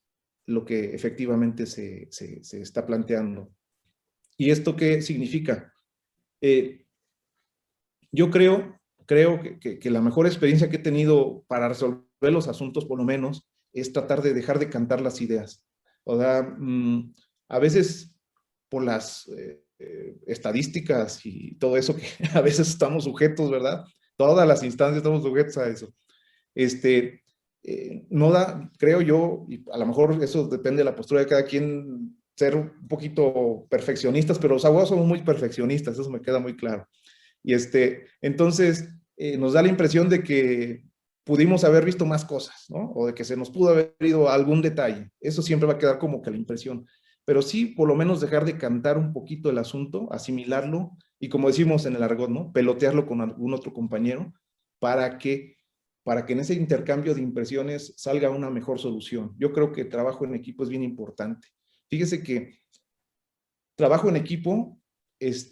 lo que efectivamente se está planteando. ¿Y esto qué significa? Yo creo que la mejor experiencia que he tenido para resolver los asuntos, por lo menos, es tratar de dejar de cantar las ideas. O sea, a veces por las estadísticas y todo eso que a veces estamos sujetos, ¿verdad? Todas las instancias estamos sujetos a eso. No da, creo yo, y a lo mejor eso depende de la postura de cada quien, ser un poquito perfeccionistas, pero los abogados somos muy perfeccionistas, eso me queda muy claro. Y entonces nos da la impresión de que pudimos haber visto más cosas, ¿no? O de que se nos pudo haber ido algún detalle. Eso siempre va a quedar como que la impresión. Pero sí, por lo menos dejar de cantar un poquito el asunto, asimilarlo, y como decimos en el argot, ¿no? Pelotearlo con algún otro compañero para que en ese intercambio de impresiones salga una mejor solución. Yo creo que trabajo en equipo es bien importante. Fíjese que trabajo en equipo, es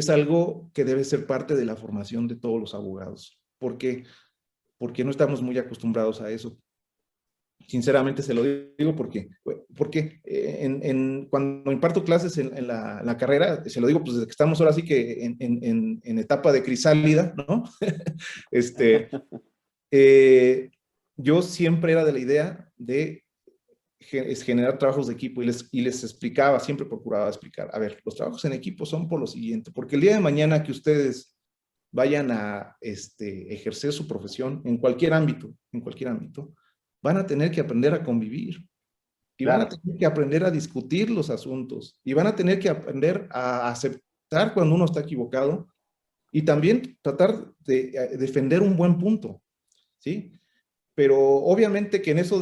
algo que debe ser parte de la formación de todos los abogados. ¿Por qué? Porque no estamos muy acostumbrados a eso. Sinceramente se lo digo porque cuando imparto clases en la carrera, se lo digo pues desde que estamos ahora sí que en etapa de crisálida, ¿no? Yo siempre era de la idea de generar trabajos de equipo, y les explicaba, siempre procuraba explicar, a ver, los trabajos en equipo son por lo siguiente, porque el día de mañana que ustedes vayan a ejercer su profesión en cualquier ámbito, van a tener que aprender a convivir, y van a tener que aprender a discutir los asuntos, y van a tener que aprender a aceptar cuando uno está equivocado, y también tratar de defender un buen punto, ¿sí? Pero obviamente que en eso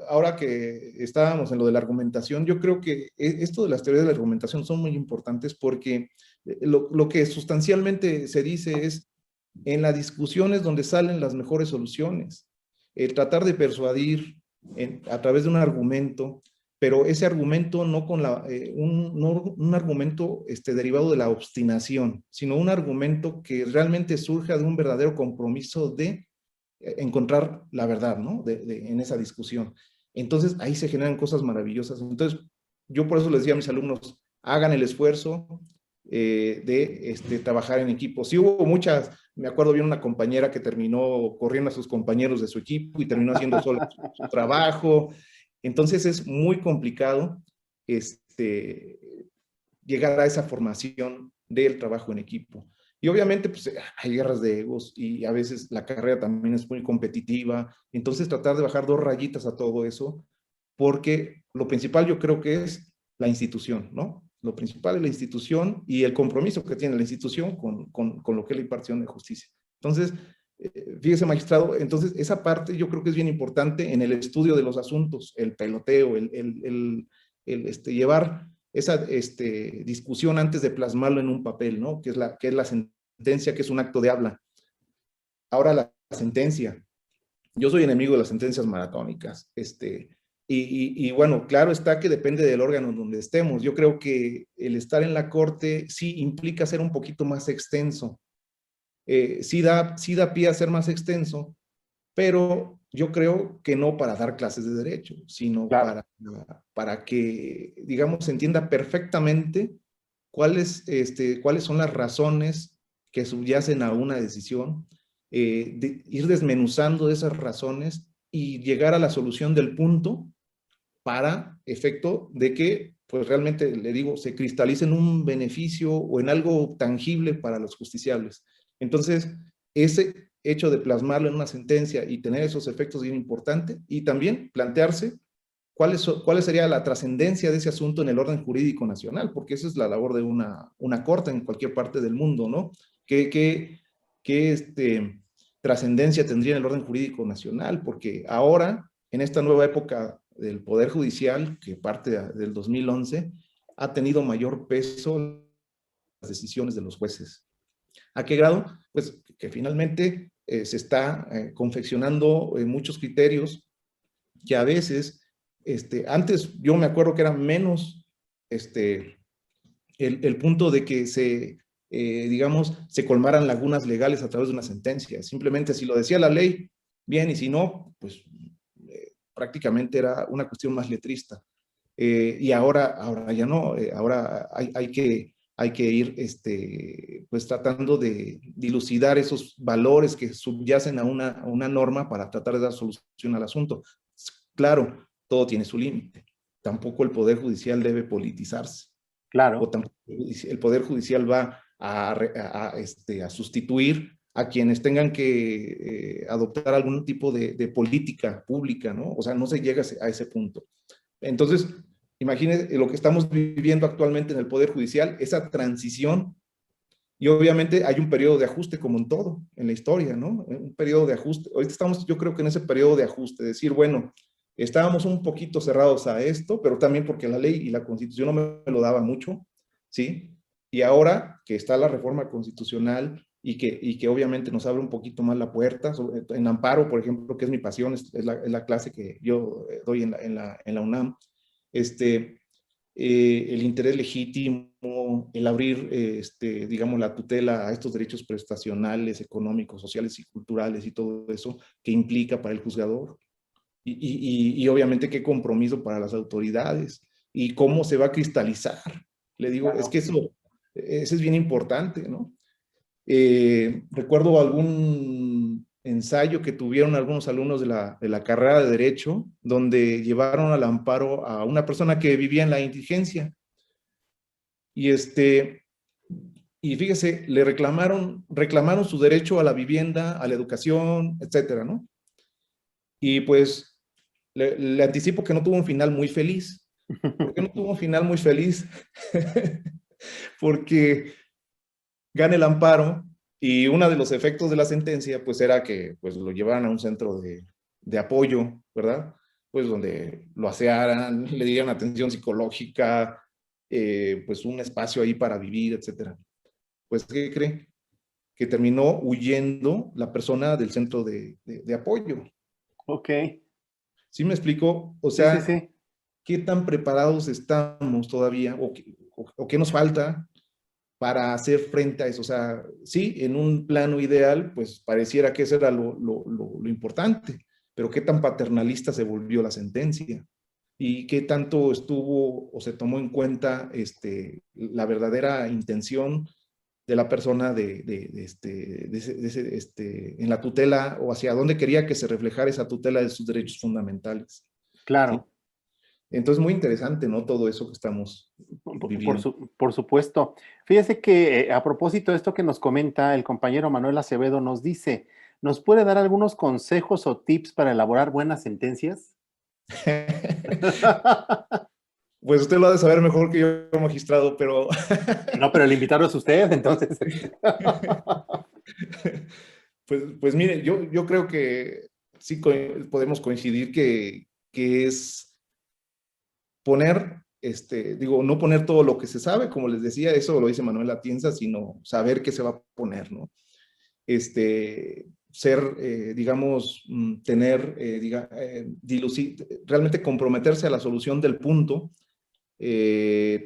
ahora que estábamos en lo de la argumentación, yo creo que esto de las teorías de la argumentación son muy importantes, porque lo que sustancialmente se dice es, en las discusiones donde salen las mejores soluciones, tratar de persuadir a través de un argumento, pero ese argumento no con un argumento derivado de la obstinación, sino un argumento que realmente surja de un verdadero compromiso de encontrar la verdad, ¿no? En esa discusión. Entonces, ahí se generan cosas maravillosas. Entonces, yo por eso les decía a mis alumnos, hagan el esfuerzo de trabajar en equipo. Sí hubo muchas, me acuerdo bien una compañera que terminó corriendo a sus compañeros de su equipo y terminó haciendo solo su trabajo. Entonces, es muy complicado llegar a esa formación del trabajo en equipo. Y obviamente pues, hay guerras de egos y a veces la carrera también es muy competitiva. Entonces tratar de bajar 2 rayitas a todo eso, porque lo principal yo creo que es la institución, ¿no? Lo principal es la institución y el compromiso que tiene la institución con lo que es la impartición de justicia. Entonces, fíjese, magistrado, entonces esa parte yo creo que es bien importante en el estudio de los asuntos, el peloteo, llevar esa discusión antes de plasmarlo en un papel, ¿no? Que es la sentencia, que es un acto de habla. Ahora la sentencia. Yo soy enemigo de las sentencias maratónicas. Y bueno, claro está que depende del órgano donde estemos. Yo creo que el estar en la corte sí implica ser un poquito más extenso. Sí da pie a ser más extenso, pero yo creo que no para dar clases de derecho, sino Claro. para que, digamos, se entienda perfectamente cuáles son las razones que subyacen a una decisión, ir desmenuzando esas razones y llegar a la solución del punto para efecto de que, pues realmente, le digo, se cristalice en un beneficio o en algo tangible para los justiciables. Entonces, ese hecho de plasmarlo en una sentencia y tener esos efectos es bien importante, y también plantearse cuál sería la trascendencia de ese asunto en el orden jurídico nacional, porque esa es la labor de una corte en cualquier parte del mundo, ¿no? ¿Qué trascendencia tendría en el orden jurídico nacional? Porque ahora, en esta nueva época del Poder Judicial, que parte del 2011, ha tenido mayor peso las decisiones de los jueces. ¿A qué grado? Pues que finalmente se está confeccionando muchos criterios que a veces, antes yo me acuerdo que era menos el punto de que digamos, se colmaran lagunas legales a través de una sentencia. Simplemente si lo decía la ley, bien, y si no, pues prácticamente era una cuestión más letrista. Y ahora ya no, ahora hay que ir pues tratando de dilucidar esos valores que subyacen a una norma para tratar de dar solución al asunto. Claro, todo tiene su límite. Tampoco el Poder Judicial debe politizarse, o Claro. tampoco el Poder Judicial va a sustituir a quienes tengan que adoptar algún tipo de política pública, ¿no? O sea, no se llega a ese punto. Entonces, imagínense lo que estamos viviendo actualmente en el Poder Judicial, esa transición, y obviamente hay un periodo de ajuste como en todo, en la historia, ¿no? Un periodo de ajuste. Ahorita estamos, yo creo que en ese periodo de ajuste, decir, bueno, estábamos un poquito cerrados a esto, pero también porque la ley y la Constitución no me lo daba mucho, ¿sí? Y ahora que está la reforma constitucional y que obviamente nos abre un poquito más la puerta, en amparo, por ejemplo, que es mi pasión, es la clase que yo doy en la UNAM, el interés legítimo, el abrir, digamos, la tutela a estos derechos prestacionales, económicos, sociales y culturales y todo eso que implica para el juzgador. Y obviamente qué compromiso para las autoridades y cómo se va a cristalizar. Le digo, es Claro. que eso es bien importante, ¿no? Recuerdo algún ensayo que tuvieron algunos alumnos de la carrera de Derecho, donde llevaron al amparo a una persona que vivía en la indigencia. Y, y fíjese, reclamaron su derecho a la vivienda, a la educación, etcétera, ¿no? Y pues le anticipo que no tuvo un final muy feliz. ¿Por qué no tuvo un final muy feliz? Porque gana el amparo y uno de los efectos de la sentencia pues era que pues lo llevaran a un centro de apoyo, ¿verdad? Pues donde lo asearan, le dieran atención psicológica, pues un espacio ahí para vivir, etcétera. Pues, ¿qué cree? Que terminó huyendo la persona del centro de apoyo. Ok. ¿Sí me explico? O Sí, sí, sea, sí. ¿qué tan preparados estamos todavía o qué nos falta para hacer frente a eso. O sea, sí, en un plano ideal, pues pareciera que eso era lo importante, pero qué tan paternalista se volvió la sentencia y qué tanto estuvo o se tomó en cuenta la verdadera intención de la persona en la tutela, o hacia dónde quería que se reflejara esa tutela de sus derechos fundamentales. ¿Sí? Claro. Entonces, muy interesante, ¿no? Todo eso que estamos viviendo. Por supuesto. Fíjese que a propósito de esto que nos comenta el compañero Manuel Acevedo, nos dice, ¿nos puede dar algunos consejos o tips para elaborar buenas sentencias? Pues usted lo ha de saber mejor que yo, magistrado, pero... No, pero el invitado es usted, entonces. pues mire, yo creo que sí podemos coincidir que es poner, digo, no poner todo lo que se sabe, como les decía, eso lo dice Manuel Atienza, sino saber qué se va a poner, ¿no? Ser, digamos, tener, realmente comprometerse a la solución del punto,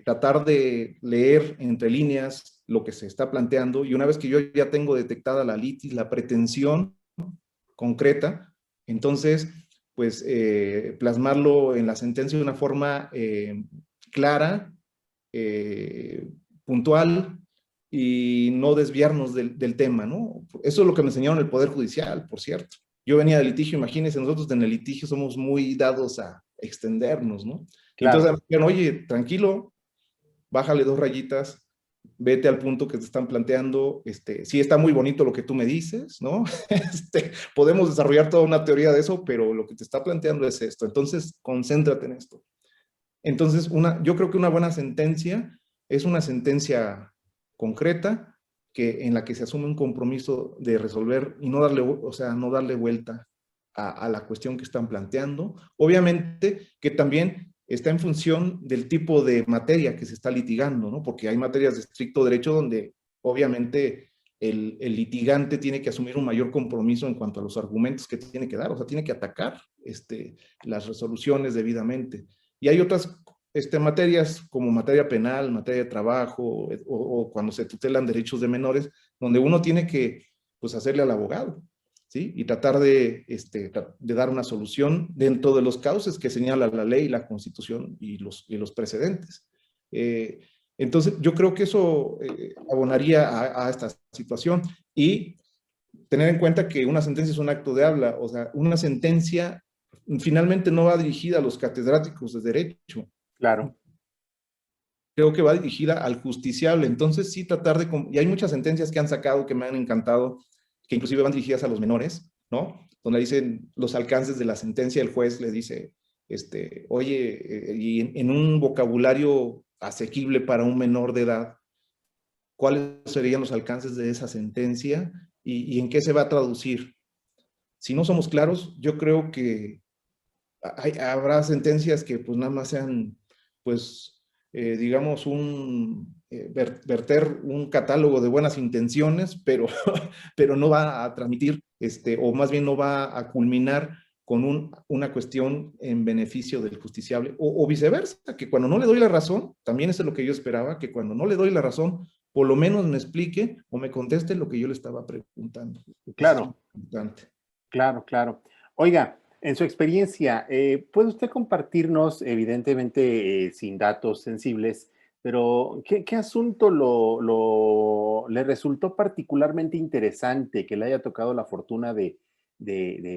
tratar de leer entre líneas lo que se está planteando, y una vez que yo ya tengo detectada la litis, la pretensión concreta, entonces, pues, plasmarlo en la sentencia de una forma clara, puntual, y no desviarnos del tema, ¿no? Eso es lo que me enseñaron el Poder Judicial, por cierto. Yo venía de litigio, imagínense, nosotros en el litigio somos muy dados a extendernos, ¿no? Claro. Entonces, oye, tranquilo, bájale 2 rayitas, vete al punto que te están planteando, sí está muy bonito lo que tú me dices, ¿no? Podemos desarrollar toda una teoría de eso, pero lo que te está planteando es esto, entonces concéntrate en esto. Entonces, yo creo que una buena sentencia es una sentencia concreta, en la que se asume un compromiso de resolver y no darle, o sea, no darle vuelta a la cuestión que están planteando. Obviamente que también está en función del tipo de materia que se está litigando, ¿no? Porque hay materias de estricto derecho donde obviamente el litigante tiene que asumir un mayor compromiso en cuanto a los argumentos que tiene que dar, o sea, tiene que atacar las resoluciones debidamente. Y hay otras materias como materia penal, materia de trabajo, o cuando se tutelan derechos de menores, donde uno tiene que, pues, hacerle al abogado, ¿sí? Y tratar de dar una solución dentro de los cauces que señala la ley, la Constitución y los precedentes. Entonces, yo creo que eso abonaría a esta situación, y tener en cuenta que una sentencia es un acto de habla, o sea, una sentencia finalmente no va dirigida a los catedráticos de derecho. Claro. Creo que va dirigida al justiciable. Entonces, sí, tratar y hay muchas sentencias que han sacado que me han encantado, que inclusive van dirigidas a los menores, ¿no? Donde dicen los alcances de la sentencia, el juez le dice, oye, y en un vocabulario asequible para un menor de edad, ¿cuáles serían los alcances de esa sentencia y en qué se va a traducir? Si no somos claros, yo creo que habrá sentencias que pues nada más sean, pues, digamos, verter un catálogo de buenas intenciones, pero, pero no va a transmitir, o más bien no va a culminar con una cuestión en beneficio del justiciable, o viceversa, que cuando no le doy la razón, también eso es lo que yo esperaba, que cuando no le doy la razón, por lo menos me explique o me conteste lo que yo le estaba preguntando. Eso es Claro. importante. Claro, claro. Oiga, en su experiencia, ¿puede usted compartirnos, evidentemente sin datos sensibles, pero qué asunto le resultó particularmente interesante que le haya tocado la fortuna de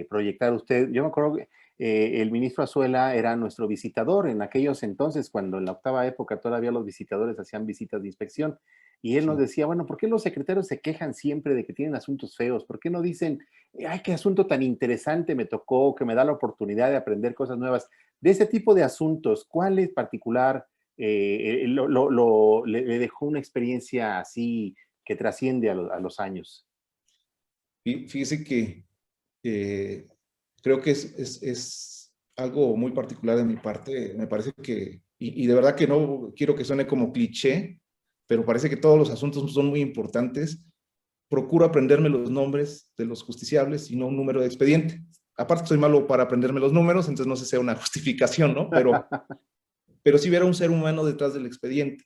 proyectar usted? Yo me acuerdo que el ministro Azuela era nuestro visitador en aquellos entonces, cuando en la octava época todavía los visitadores hacían visitas de inspección. Y él nos Sí. decía, bueno, ¿por qué los secretarios se quejan siempre de que tienen asuntos feos? ¿Por qué no dicen, ay, qué asunto tan interesante me tocó, que me da la oportunidad de aprender cosas nuevas? De ese tipo de asuntos, ¿cuál en particular le dejó una experiencia así que trasciende a los años? Fíjese que creo que es algo muy particular de mi parte. Me parece que, y de verdad que no quiero que suene como cliché, pero parece que todos los asuntos son muy importantes. Procuro aprenderme los nombres de los justiciables y no un número de expediente. Aparte que soy malo para aprenderme los números, entonces no sé si sea una justificación, ¿no? Pero sí ver a un ser humano detrás del expediente.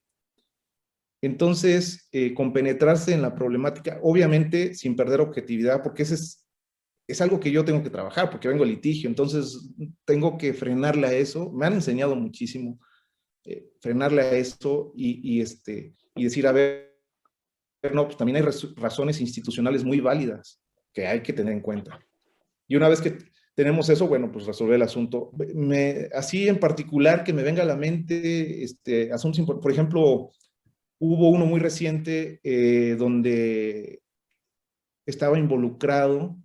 Entonces, compenetrarse en la problemática, obviamente sin perder objetividad, porque ese es algo que yo tengo que trabajar, porque vengo de litigio, entonces tengo que frenarle a eso. Me han enseñado muchísimo, frenarle a eso y decir, a ver, no, pues también hay razones institucionales muy válidas que hay que tener en cuenta. Y una vez que tenemos eso, bueno, pues resolver el asunto. Así en particular que me venga a la mente asuntos importantes. Por ejemplo, hubo uno muy reciente donde estaba involucrado,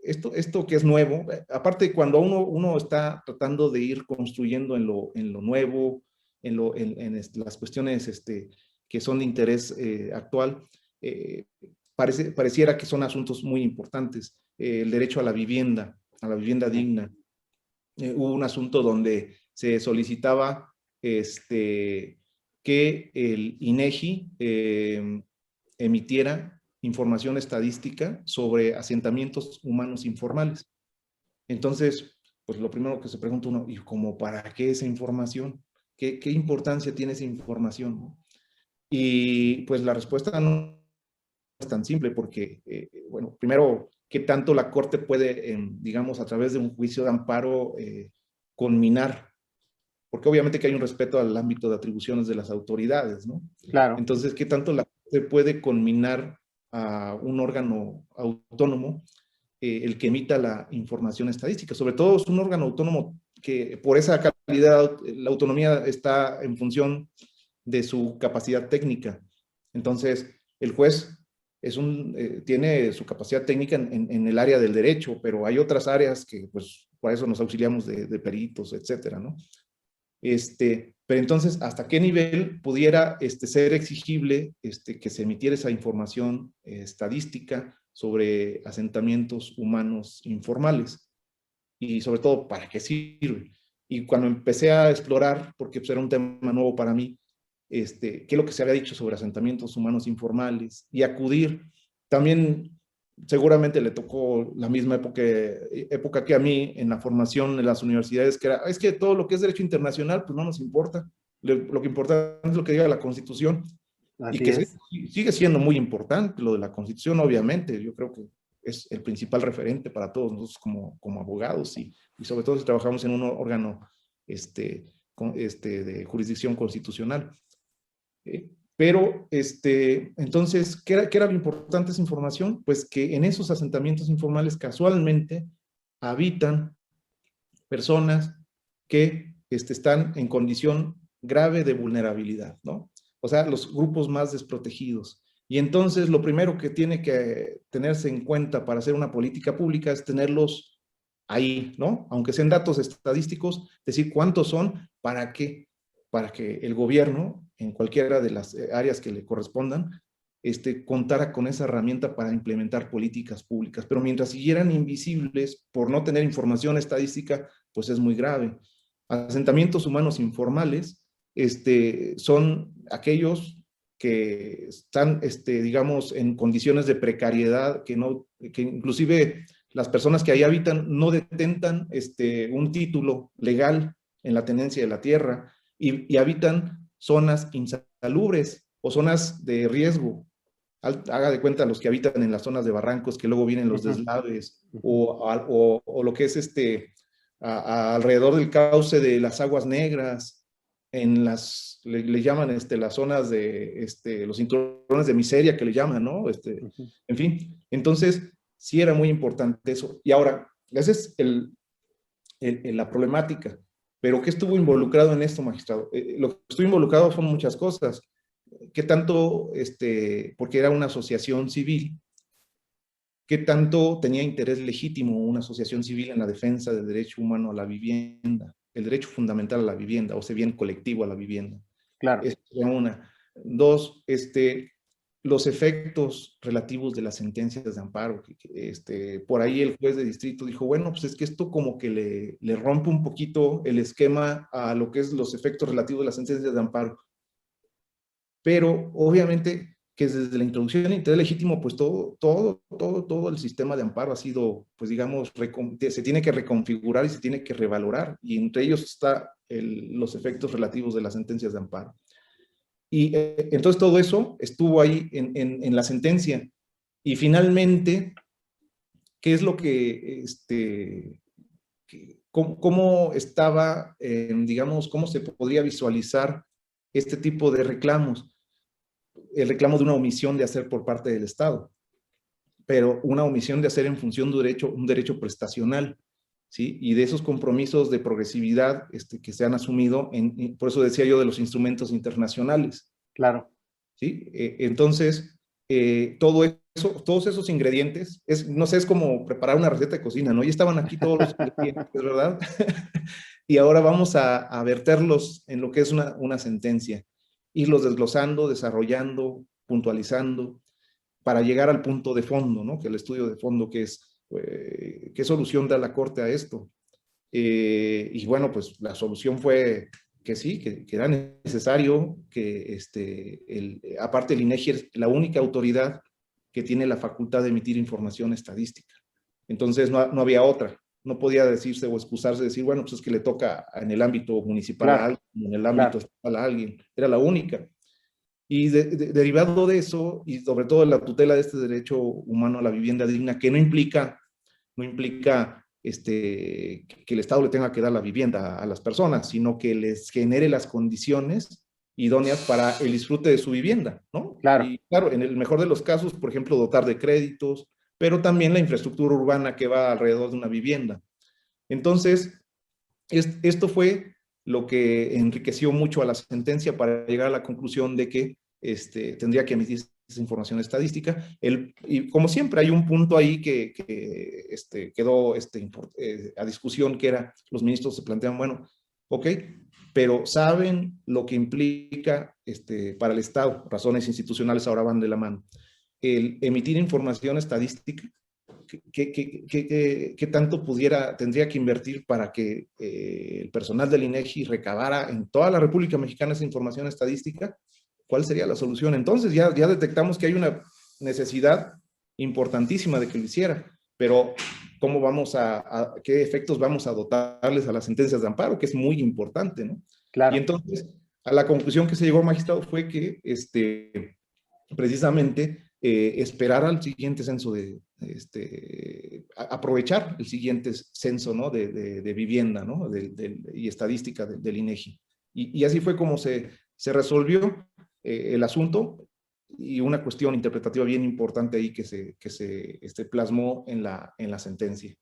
esto que es nuevo, aparte cuando uno está tratando de ir construyendo en lo nuevo, las cuestiones que son de interés actual, eh, pareciera que son asuntos muy importantes. El derecho a la vivienda digna. Hubo un asunto donde se solicitaba que el INEGI emitiera información estadística sobre asentamientos humanos informales. Entonces, pues lo primero que se pregunta uno, ¿y cómo para qué esa información? ¿Qué importancia tiene esa información? Y pues la respuesta no es tan simple porque, bueno, primero, ¿qué tanto la Corte puede, digamos, a través de un juicio de amparo, conminar? Porque obviamente que hay un respeto al ámbito de atribuciones de las autoridades, ¿no? Claro. Entonces, ¿qué tanto la Corte puede conminar a un órgano autónomo el que emita la información estadística? Sobre todo es un órgano autónomo que por esa calidad, la autonomía está en función de su capacidad técnica. Entonces, el juez tiene su capacidad técnica en el área del derecho, pero hay otras áreas que, pues, por eso nos auxiliamos de peritos, etcétera, ¿no? Pero entonces, ¿hasta qué nivel pudiera ser exigible que se emitiera esa información estadística sobre asentamientos humanos informales? Y sobre todo, ¿para qué sirve? Y cuando empecé a explorar, porque pues, era un tema nuevo para mí, qué es lo que se había dicho sobre asentamientos humanos informales y acudir, también seguramente le tocó la misma época que a mí en la formación en las universidades, que es que todo lo que es derecho internacional, pues no nos importa. Lo que importa es lo que diga la Constitución y Así que es. sigue siendo muy importante lo de la Constitución, obviamente. Yo creo que es el principal referente para todos nosotros como abogados y sobre todo si trabajamos en un órgano de jurisdicción constitucional. Pero, entonces, ¿qué era lo importante de esa información? Pues que en esos asentamientos informales casualmente habitan personas que están en condición grave de vulnerabilidad, ¿no? O sea, los grupos más desprotegidos. Y entonces lo primero que tiene que tenerse en cuenta para hacer una política pública es tenerlos ahí, ¿no? Aunque sean datos estadísticos, decir cuántos son, ¿para qué? Para que el gobierno, en cualquiera de las áreas que le correspondan, contara con esa herramienta para implementar políticas públicas. Pero mientras siguieran invisibles por no tener información estadística, pues es muy grave. Asentamientos humanos informales son aquellos que están, digamos, en condiciones de precariedad, que inclusive las personas que ahí habitan no detentan un título legal en la tenencia de la tierra y habitan zonas insalubres o zonas de riesgo. Haga de cuenta los que habitan en las zonas de barrancos, que luego vienen los deslaves, o lo que es alrededor del cauce de las aguas negras, le llaman las zonas de los cinturones de miseria que le llaman, ¿no? En fin, entonces sí era muy importante eso. Y ahora, esa es la problemática. Pero ¿qué estuvo involucrado en esto, magistrado? Lo que estuvo involucrado son muchas cosas. ¿Qué tanto, porque era una asociación civil, qué tanto tenía interés legítimo una asociación civil en la defensa del derecho humano a la vivienda, el derecho fundamental a la vivienda, o sea, bien colectivo a la vivienda? Claro. Esa es una. Dos, los efectos relativos de las sentencias de amparo. Por ahí el juez de distrito dijo, bueno, pues es que esto como que le rompe un poquito el esquema a lo que es los efectos relativos de las sentencias de amparo. Pero obviamente que desde la introducción del interés legítimo, pues todo el sistema de amparo ha sido, pues digamos, se tiene que reconfigurar y se tiene que revalorar, y entre ellos está los efectos relativos de las sentencias de amparo. Y entonces todo eso estuvo ahí en la sentencia. Y finalmente, ¿qué es lo que, cómo estaba, digamos, cómo se podría visualizar este tipo de reclamos? El reclamo de una omisión de hacer por parte del Estado, pero una omisión de hacer en función de un derecho prestacional, ¿sí? Y de esos compromisos de progresividad que se han asumido, por eso decía yo de los instrumentos internacionales. Claro. ¿Sí? Entonces, todo eso, todos esos ingredientes, no sé, es como preparar una receta de cocina, ¿no? Ya estaban aquí todos los ingredientes, ¿verdad? Y ahora vamos a verterlos en lo que es una sentencia, irlos desglosando, desarrollando, puntualizando, para llegar al punto de fondo, ¿no? Que el estudio de fondo, que es, ¿qué solución da la Corte a esto? Y bueno, pues la solución fue que sí, que era necesario que, aparte el INEGI es la única autoridad que tiene la facultad de emitir información estadística. Entonces no había otra. No podía decirse o excusarse, decir, bueno, pues es que le toca en el ámbito municipal a Claro, alguien, en el ámbito claro. estatal a alguien. Era la única. Y derivado de eso, y sobre todo la tutela de este derecho humano a la vivienda digna, que no implica que el Estado le tenga que dar la vivienda a las personas, sino que les genere las condiciones idóneas para el disfrute de su vivienda, ¿no? Claro. Y claro, en el mejor de los casos, por ejemplo, dotar de créditos, pero también la infraestructura urbana que va alrededor de una vivienda. Entonces, esto fue lo que enriqueció mucho a la sentencia para llegar a la conclusión de que tendría que emitir esa información estadística. Y como siempre hay un punto ahí que quedó a discusión, que era, los ministros se plantean, bueno, ok, pero saben lo que implica para el Estado, razones institucionales ahora van de la mano, el emitir información estadística. ¿Qué tanto tendría que invertir para que el personal del INEGI recabara en toda la República Mexicana esa información estadística? ¿Cuál sería la solución? Entonces ya detectamos que hay una necesidad importantísima de que lo hiciera, pero ¿cómo qué efectos vamos a dotarles a las sentencias de amparo? Que es muy importante, ¿no? Y Claro. entonces, a la conclusión que se llegó, magistrado, fue que precisamente esperar al siguiente censo aprovechar el siguiente censo, ¿no? de vivienda, ¿no? Y estadística del INEGI. Y así fue como se resolvió el asunto, y una cuestión interpretativa bien importante ahí que se plasmó en la sentencia.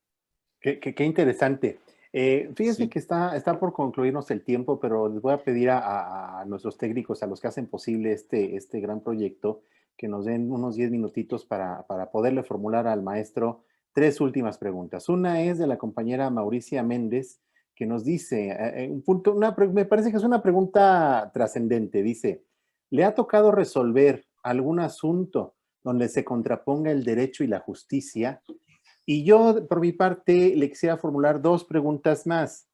Qué interesante. Fíjense Sí, que está por concluirnos el tiempo, pero les voy a pedir a nuestros técnicos, a los que hacen posible este gran proyecto, que nos den unos 10 minutitos para poderle formular al maestro tres últimas preguntas. Una es de la compañera Mauricia Méndez, que nos dice, un punto, me parece que es una pregunta trascendente. Dice, ¿le ha tocado resolver algún asunto donde se contraponga el derecho y la justicia? Y yo, por mi parte, le quisiera formular dos preguntas más.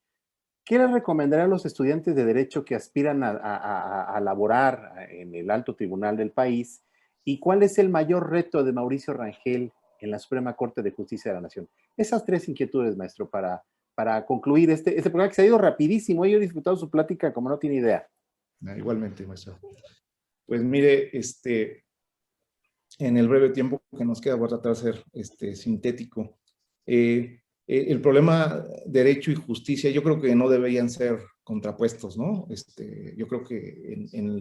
¿Qué le recomendaría a los estudiantes de Derecho que aspiran a laborar en el alto tribunal del país? ¿Y cuál es el mayor reto de Mauricio Rangel en la Suprema Corte de Justicia de la Nación? Esas tres inquietudes, maestro, para concluir este programa que se ha ido rapidísimo. Yo he disfrutado su plática como no tiene idea. igualmente, maestro. Pues mire, en el breve tiempo que nos queda, voy a tratar de ser sintético. El problema derecho y justicia, yo creo que no deberían ser contrapuestos, ¿no? Yo creo que en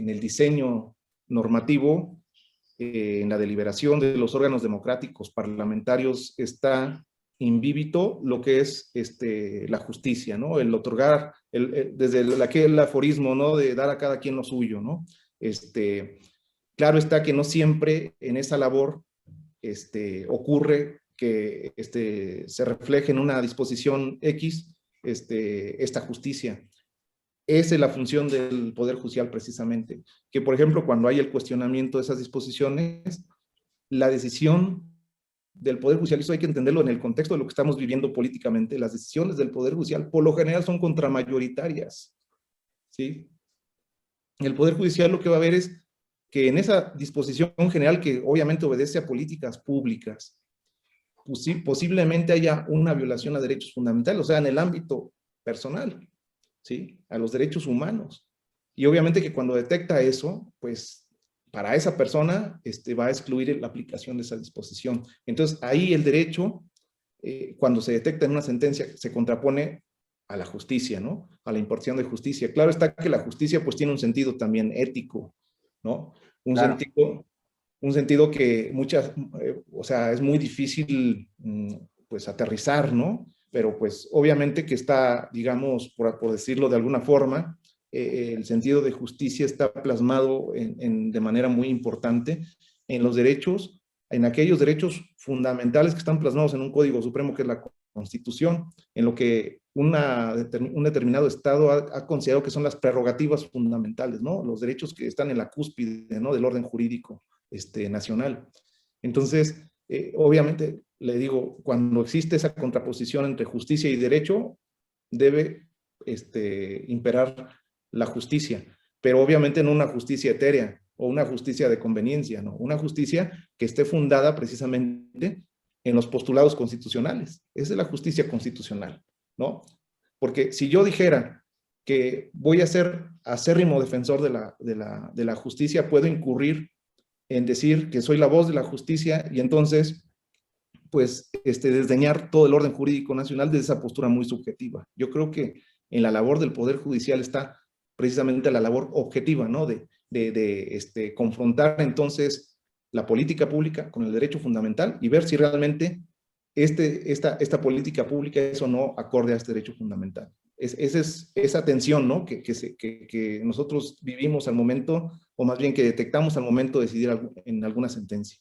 el diseño normativo, en la deliberación de los órganos democráticos parlamentarios, está invíbito lo que es la justicia, ¿no? El otorgar, desde aquel aforismo, ¿no? De dar a cada quien lo suyo, ¿no? Claro está que no siempre en esa labor ocurre que se refleje en una disposición X esta justicia. Esa es la función del Poder Judicial precisamente, que por ejemplo cuando hay el cuestionamiento de esas disposiciones, la decisión del Poder Judicial, eso hay que entenderlo en el contexto de lo que estamos viviendo políticamente, las decisiones del Poder Judicial por lo general son contramayoritarias, ¿sí? El Poder Judicial lo que va a ver es que en esa disposición general, que obviamente obedece a políticas públicas, pues sí, posiblemente haya una violación a derechos fundamentales, o sea, en el ámbito personal, ¿sí? A los derechos humanos. Y obviamente que cuando detecta eso, pues para esa persona va a excluir la aplicación de esa disposición. Entonces ahí el derecho, cuando se detecta en una sentencia, se contrapone a la justicia, ¿no? A la impartición de justicia. Claro está que la justicia pues tiene un sentido también ético, ¿no? Un Claro. sentido, un sentido que muchas, o sea, es muy difícil pues aterrizar, ¿no? Pero pues obviamente que está, digamos, por decirlo de alguna forma, el sentido de justicia está plasmado de manera muy importante en los derechos, en aquellos derechos fundamentales que están plasmados en un código supremo que es la Constitución, en lo que un determinado Estado ha considerado que son las prerrogativas fundamentales, ¿no? Los derechos que están en la cúspide, ¿no? Del orden jurídico nacional. Entonces, obviamente, le digo, cuando existe esa contraposición entre justicia y derecho, debe imperar la justicia, pero obviamente no una justicia etérea o una justicia de conveniencia, no, una justicia que esté fundada precisamente en los postulados constitucionales. Esa es la justicia constitucional, ¿no? Porque si yo dijera que voy a ser acérrimo defensor de la justicia, puedo incurrir en decir que soy la voz de la justicia y entonces pues desdeñar todo el orden jurídico nacional desde esa postura muy subjetiva. Yo creo que en la labor del Poder Judicial está precisamente la labor objetiva, ¿no? De confrontar entonces la política pública con el derecho fundamental y ver si realmente esta política pública es o no acorde a este derecho fundamental. Esa tensión, ¿no? Que nosotros vivimos al momento, o más bien que detectamos al momento de decidir en alguna sentencia.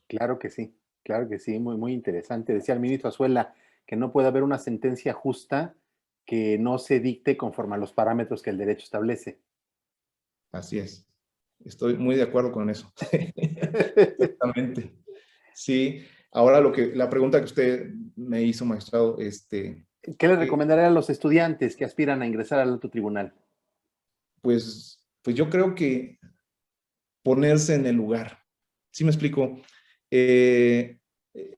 Claro que sí, muy, muy interesante. Decía el ministro Azuela que no puede haber una sentencia justa que no se dicte conforme a los parámetros que el derecho establece. Así es. Estoy muy de acuerdo con eso. Exactamente. Sí. Ahora la pregunta que usted me hizo, magistrado, ¿Qué le recomendaría a los estudiantes que aspiran a ingresar al alto tribunal? pues yo creo que ponerse en el lugar. ¿Sí me explico? Eh, eh,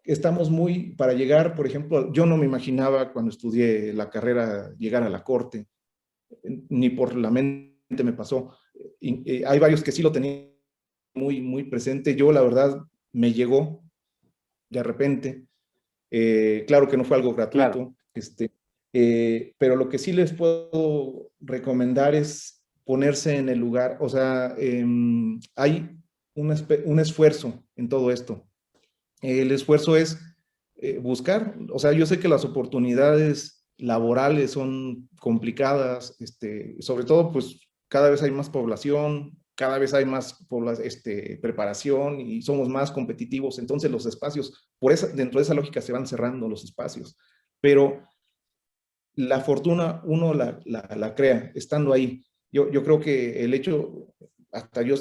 Estamos para llegar, por ejemplo, yo no me imaginaba cuando estudié la carrera llegar a la corte, ni por la mente me pasó. Hay varios que sí lo tenían muy, muy presente. Yo, la verdad, me llegó de repente. Claro que no fue algo Claro, gratuito, pero lo que sí les puedo recomendar es ponerse en el lugar. O sea, hay un esfuerzo en todo esto. El esfuerzo es buscar, o sea, yo sé que las oportunidades laborales son complicadas, sobre todo pues cada vez hay más población, cada vez hay más preparación y somos más competitivos, entonces los espacios, dentro de esa lógica se van cerrando los espacios, pero la fortuna uno la crea estando ahí. Yo creo que el hecho, hasta yo,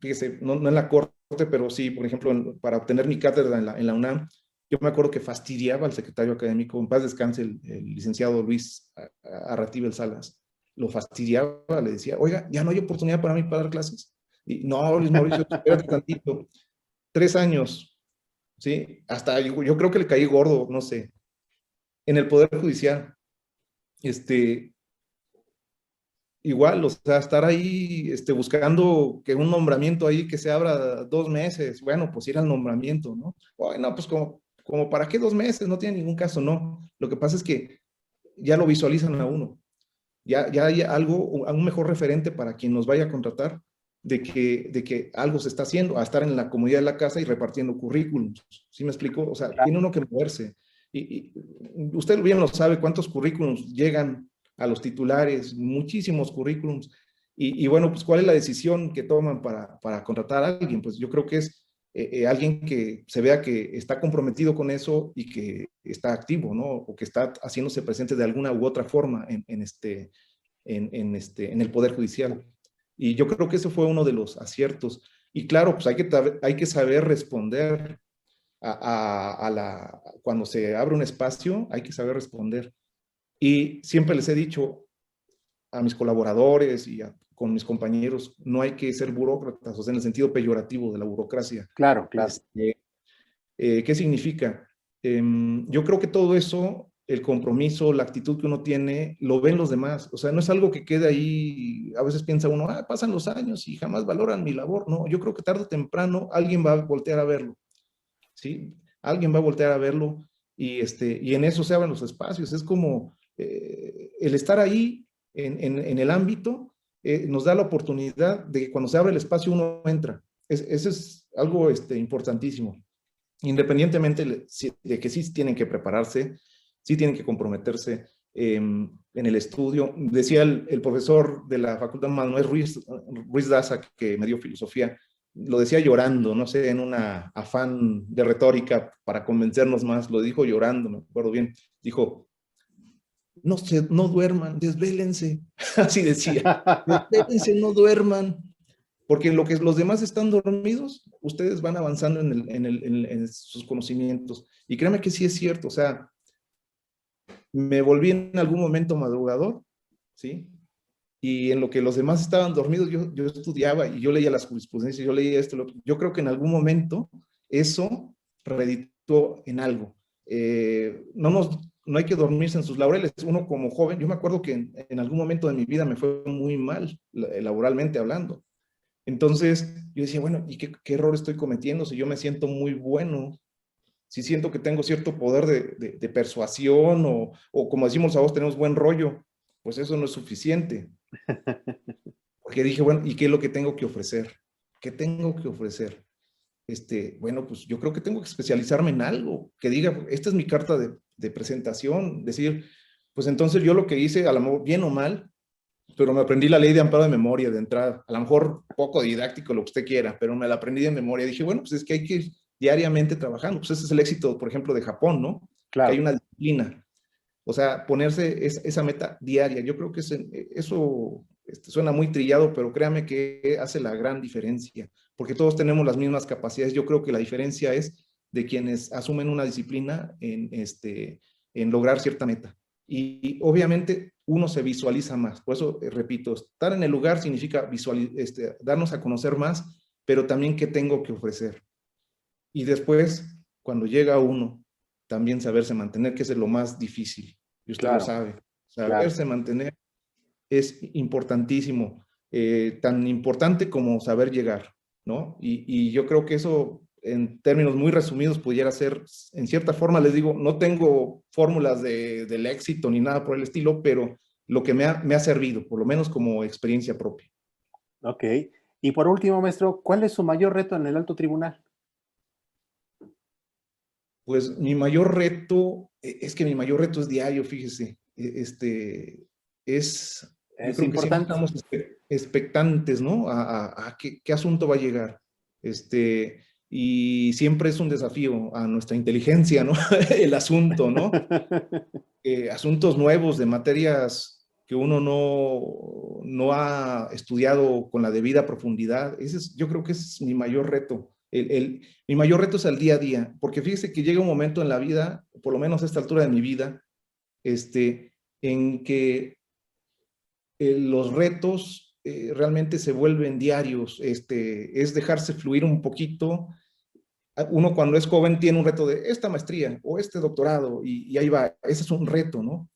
fíjese, no en la corte, pero sí, por ejemplo, para obtener mi cátedra en la UNAM, yo me acuerdo que fastidiaba al secretario académico, en paz descanse el licenciado Luis Arratibel Salas, lo fastidiaba, le decía, oiga, ya no hay oportunidad para mí para dar clases. Y no, Luis Mauricio, espérate tantito, 3 años, ¿sí? Hasta yo creo que le caí gordo, no sé. En el Poder Judicial, este, igual, o sea, estar ahí buscando que un nombramiento ahí que se abra 2 meses, bueno, pues ir al nombramiento, ¿no? Bueno, pues como para qué 2 meses, no tiene ningún caso, no. Lo que pasa es que ya lo visualizan a uno, ya hay algo, un mejor referente para quien nos vaya a contratar de que algo se está haciendo, a estar en la comodidad de la casa y repartiendo currículums. ¿Sí me explico? O sea, tiene uno que moverse. Y usted bien lo sabe, cuántos currículums llegan a los titulares, muchísimos currículums. Bueno, pues ¿cuál es la decisión que toman para contratar a alguien? Pues yo creo que es alguien que se vea que está comprometido con eso y que está activo, ¿no? O que está haciéndose presente de alguna u otra forma en el Poder Judicial. Y yo creo que ese fue uno de los aciertos. Y claro, pues hay que saber responder cuando se abre un espacio, hay que saber responder. Y siempre les he dicho a mis colaboradores con mis compañeros, no hay que ser burócratas, o sea, en el sentido peyorativo de la burocracia. claro, claro. ¿Qué significa? Yo creo que todo eso el compromiso, la actitud que uno tiene, lo ven los demás. O sea, no es algo que quede ahí, a veces piensa uno, pasan los años y jamás valoran mi labor. No, yo creo que tarde o temprano alguien va a voltear a verlo, ¿sí? Alguien va a voltear a verlo y en eso se abren los espacios. Es como el estar ahí en el ámbito nos da la oportunidad de que cuando se abre el espacio uno entra. Eso es algo importantísimo. Independientemente de que sí tienen que prepararse, sí tienen que comprometerse en el estudio. Decía el profesor de la Facultad Manuel Ruiz Daza, que me dio filosofía, lo decía llorando, no sé, en un afán de retórica para convencernos más, lo dijo llorando, me acuerdo bien, dijo, no duerman, desvélense, así decía, desvélense, no duerman, porque en lo que los demás están dormidos, ustedes van avanzando en sus conocimientos. Y créanme que sí es cierto, o sea, me volví en algún momento madrugador, ¿sí? Y en lo que los demás estaban dormidos, yo estudiaba y yo leía las jurisprudencias, yo leía esto. Yo creo que en algún momento eso reditó en algo. No hay que dormirse en sus laureles. Uno como joven, yo me acuerdo que en algún momento de mi vida me fue muy mal, laboralmente hablando. Entonces yo decía, bueno, ¿y qué error estoy cometiendo si yo me siento muy bueno? Si siento que tengo cierto poder de persuasión o como decimos a vos, tenemos buen rollo, pues eso no es suficiente. Porque dije, bueno, ¿y qué es lo que tengo que ofrecer? ¿Qué tengo que ofrecer? Bueno, pues yo creo que tengo que especializarme en algo, que diga, esta es mi carta de presentación, decir, pues entonces yo lo que hice, a lo mejor bien o mal, pero me aprendí la ley de amparo de memoria de entrada, a lo mejor poco didáctico, lo que usted quiera, pero me la aprendí de memoria. Dije, bueno, pues es que hay que ir diariamente trabajando, pues ese es el éxito, por ejemplo, de Japón, ¿no? Que hay Claro. una disciplina, o sea, ponerse esa meta diaria. Yo creo que eso suena muy trillado, pero créame que hace la gran diferencia, porque todos tenemos las mismas capacidades. Yo creo que la diferencia es de quienes asumen una disciplina en lograr cierta meta. Y obviamente uno se visualiza más. Por eso, repito, estar en el lugar significa darnos a conocer más, pero también qué tengo que ofrecer. Y después, cuando llega uno, también saberse mantener, que es lo más difícil. Y usted lo Claro, sabe. claro. Saberse mantener es importantísimo. Tan importante como saber llegar, ¿no? Y yo creo que eso, en términos muy resumidos, pudiera ser, en cierta forma, les digo, no tengo fórmulas del éxito ni nada por el estilo, pero lo que me ha servido, por lo menos como experiencia propia. Ok. Y por último, maestro, ¿cuál es su mayor reto en el alto tribunal? Pues mi mayor reto, es que mi mayor reto es diario, fíjese. Yo Es creo que siempre importante. estamos expectantes, ¿no? A qué asunto va a llegar. Y siempre es un desafío a nuestra inteligencia, ¿no? El asunto, ¿no? Asuntos nuevos de materias que uno no ha estudiado con la debida profundidad. Yo creo que ese es mi mayor reto. Mi mayor reto es el día a día, porque fíjese que llega un momento en la vida, por lo menos a esta altura de mi vida, en que los retos realmente se vuelven diarios, es dejarse fluir un poquito. Uno cuando es joven tiene un reto de esta maestría o este doctorado y ahí va, ese es un reto, ¿no?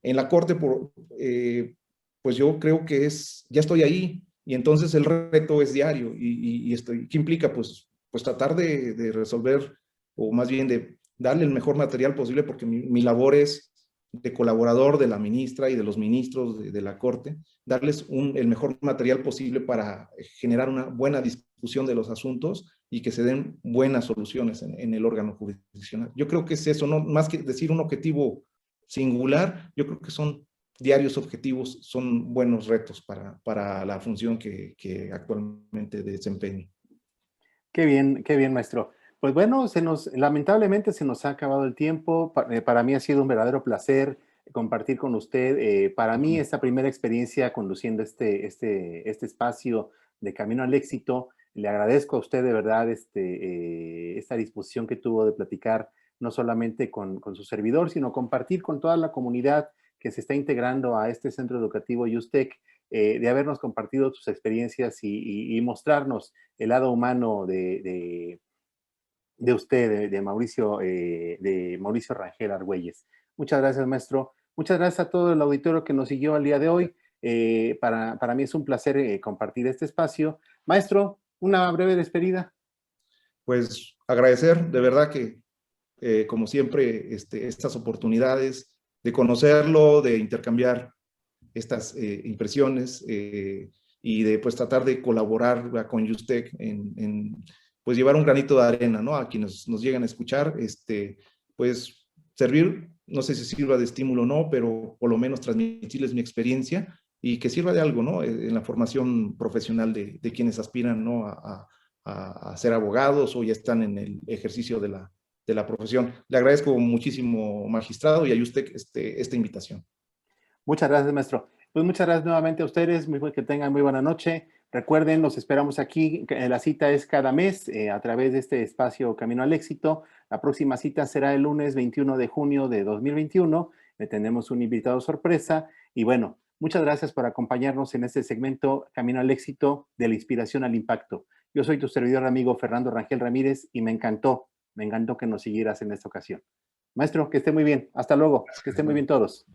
En la corte, pues yo creo que ya estoy ahí y entonces el reto es diario ¿qué implica? Pues tratar de resolver o más bien de darle el mejor material posible porque mi labor es de colaborador de la ministra y de los ministros de la corte, darles el mejor material posible para generar una buena discusión de los asuntos y que se den buenas soluciones en el órgano jurisdiccional. Yo creo que es eso, no más que decir un objetivo singular, yo creo que son diarios objetivos, son buenos retos para la función que actualmente desempeño. Qué bien, maestro. Pues bueno, lamentablemente se nos ha acabado el tiempo. Para mí ha sido un verdadero placer compartir con usted. Para mí, esta primera experiencia conduciendo este espacio de Camino al Éxito, le agradezco a usted de verdad esta disposición que tuvo de platicar no solamente con su servidor, sino compartir con toda la comunidad que se está integrando a este centro educativo USTEC, de habernos compartido sus experiencias y mostrarnos el lado humano de usted, de Mauricio Rangel Argüelles. Muchas gracias, maestro. Muchas gracias a todo el auditorio que nos siguió al día de hoy. Para mí es un placer compartir este espacio. Maestro, una breve despedida. Pues agradecer de verdad que, como siempre, estas oportunidades de conocerlo, de intercambiar estas impresiones y de pues tratar de colaborar con Justec pues llevar un granito de arena, ¿no? A quienes nos llegan a escuchar, pues servir, no sé si sirva de estímulo o no, pero por lo menos transmitirles mi experiencia y que sirva de algo, ¿no? En la formación profesional de quienes aspiran, ¿no? A ser abogados o ya están en el ejercicio de la profesión. Le agradezco muchísimo, magistrado, y a usted esta invitación. Muchas gracias, maestro. Pues muchas gracias nuevamente a ustedes, que tengan muy buena noche. Recuerden, los esperamos aquí, la cita es cada mes a través de este espacio Camino al Éxito. La próxima cita será el lunes 21 de junio de 2021. Tenemos un invitado sorpresa y bueno, muchas gracias por acompañarnos en este segmento Camino al Éxito, de la inspiración al impacto. Yo soy tu servidor amigo Fernando Rangel Ramírez y me encantó que nos siguieras en esta ocasión. Maestro, que esté muy bien. Hasta luego. Que estén muy bien todos.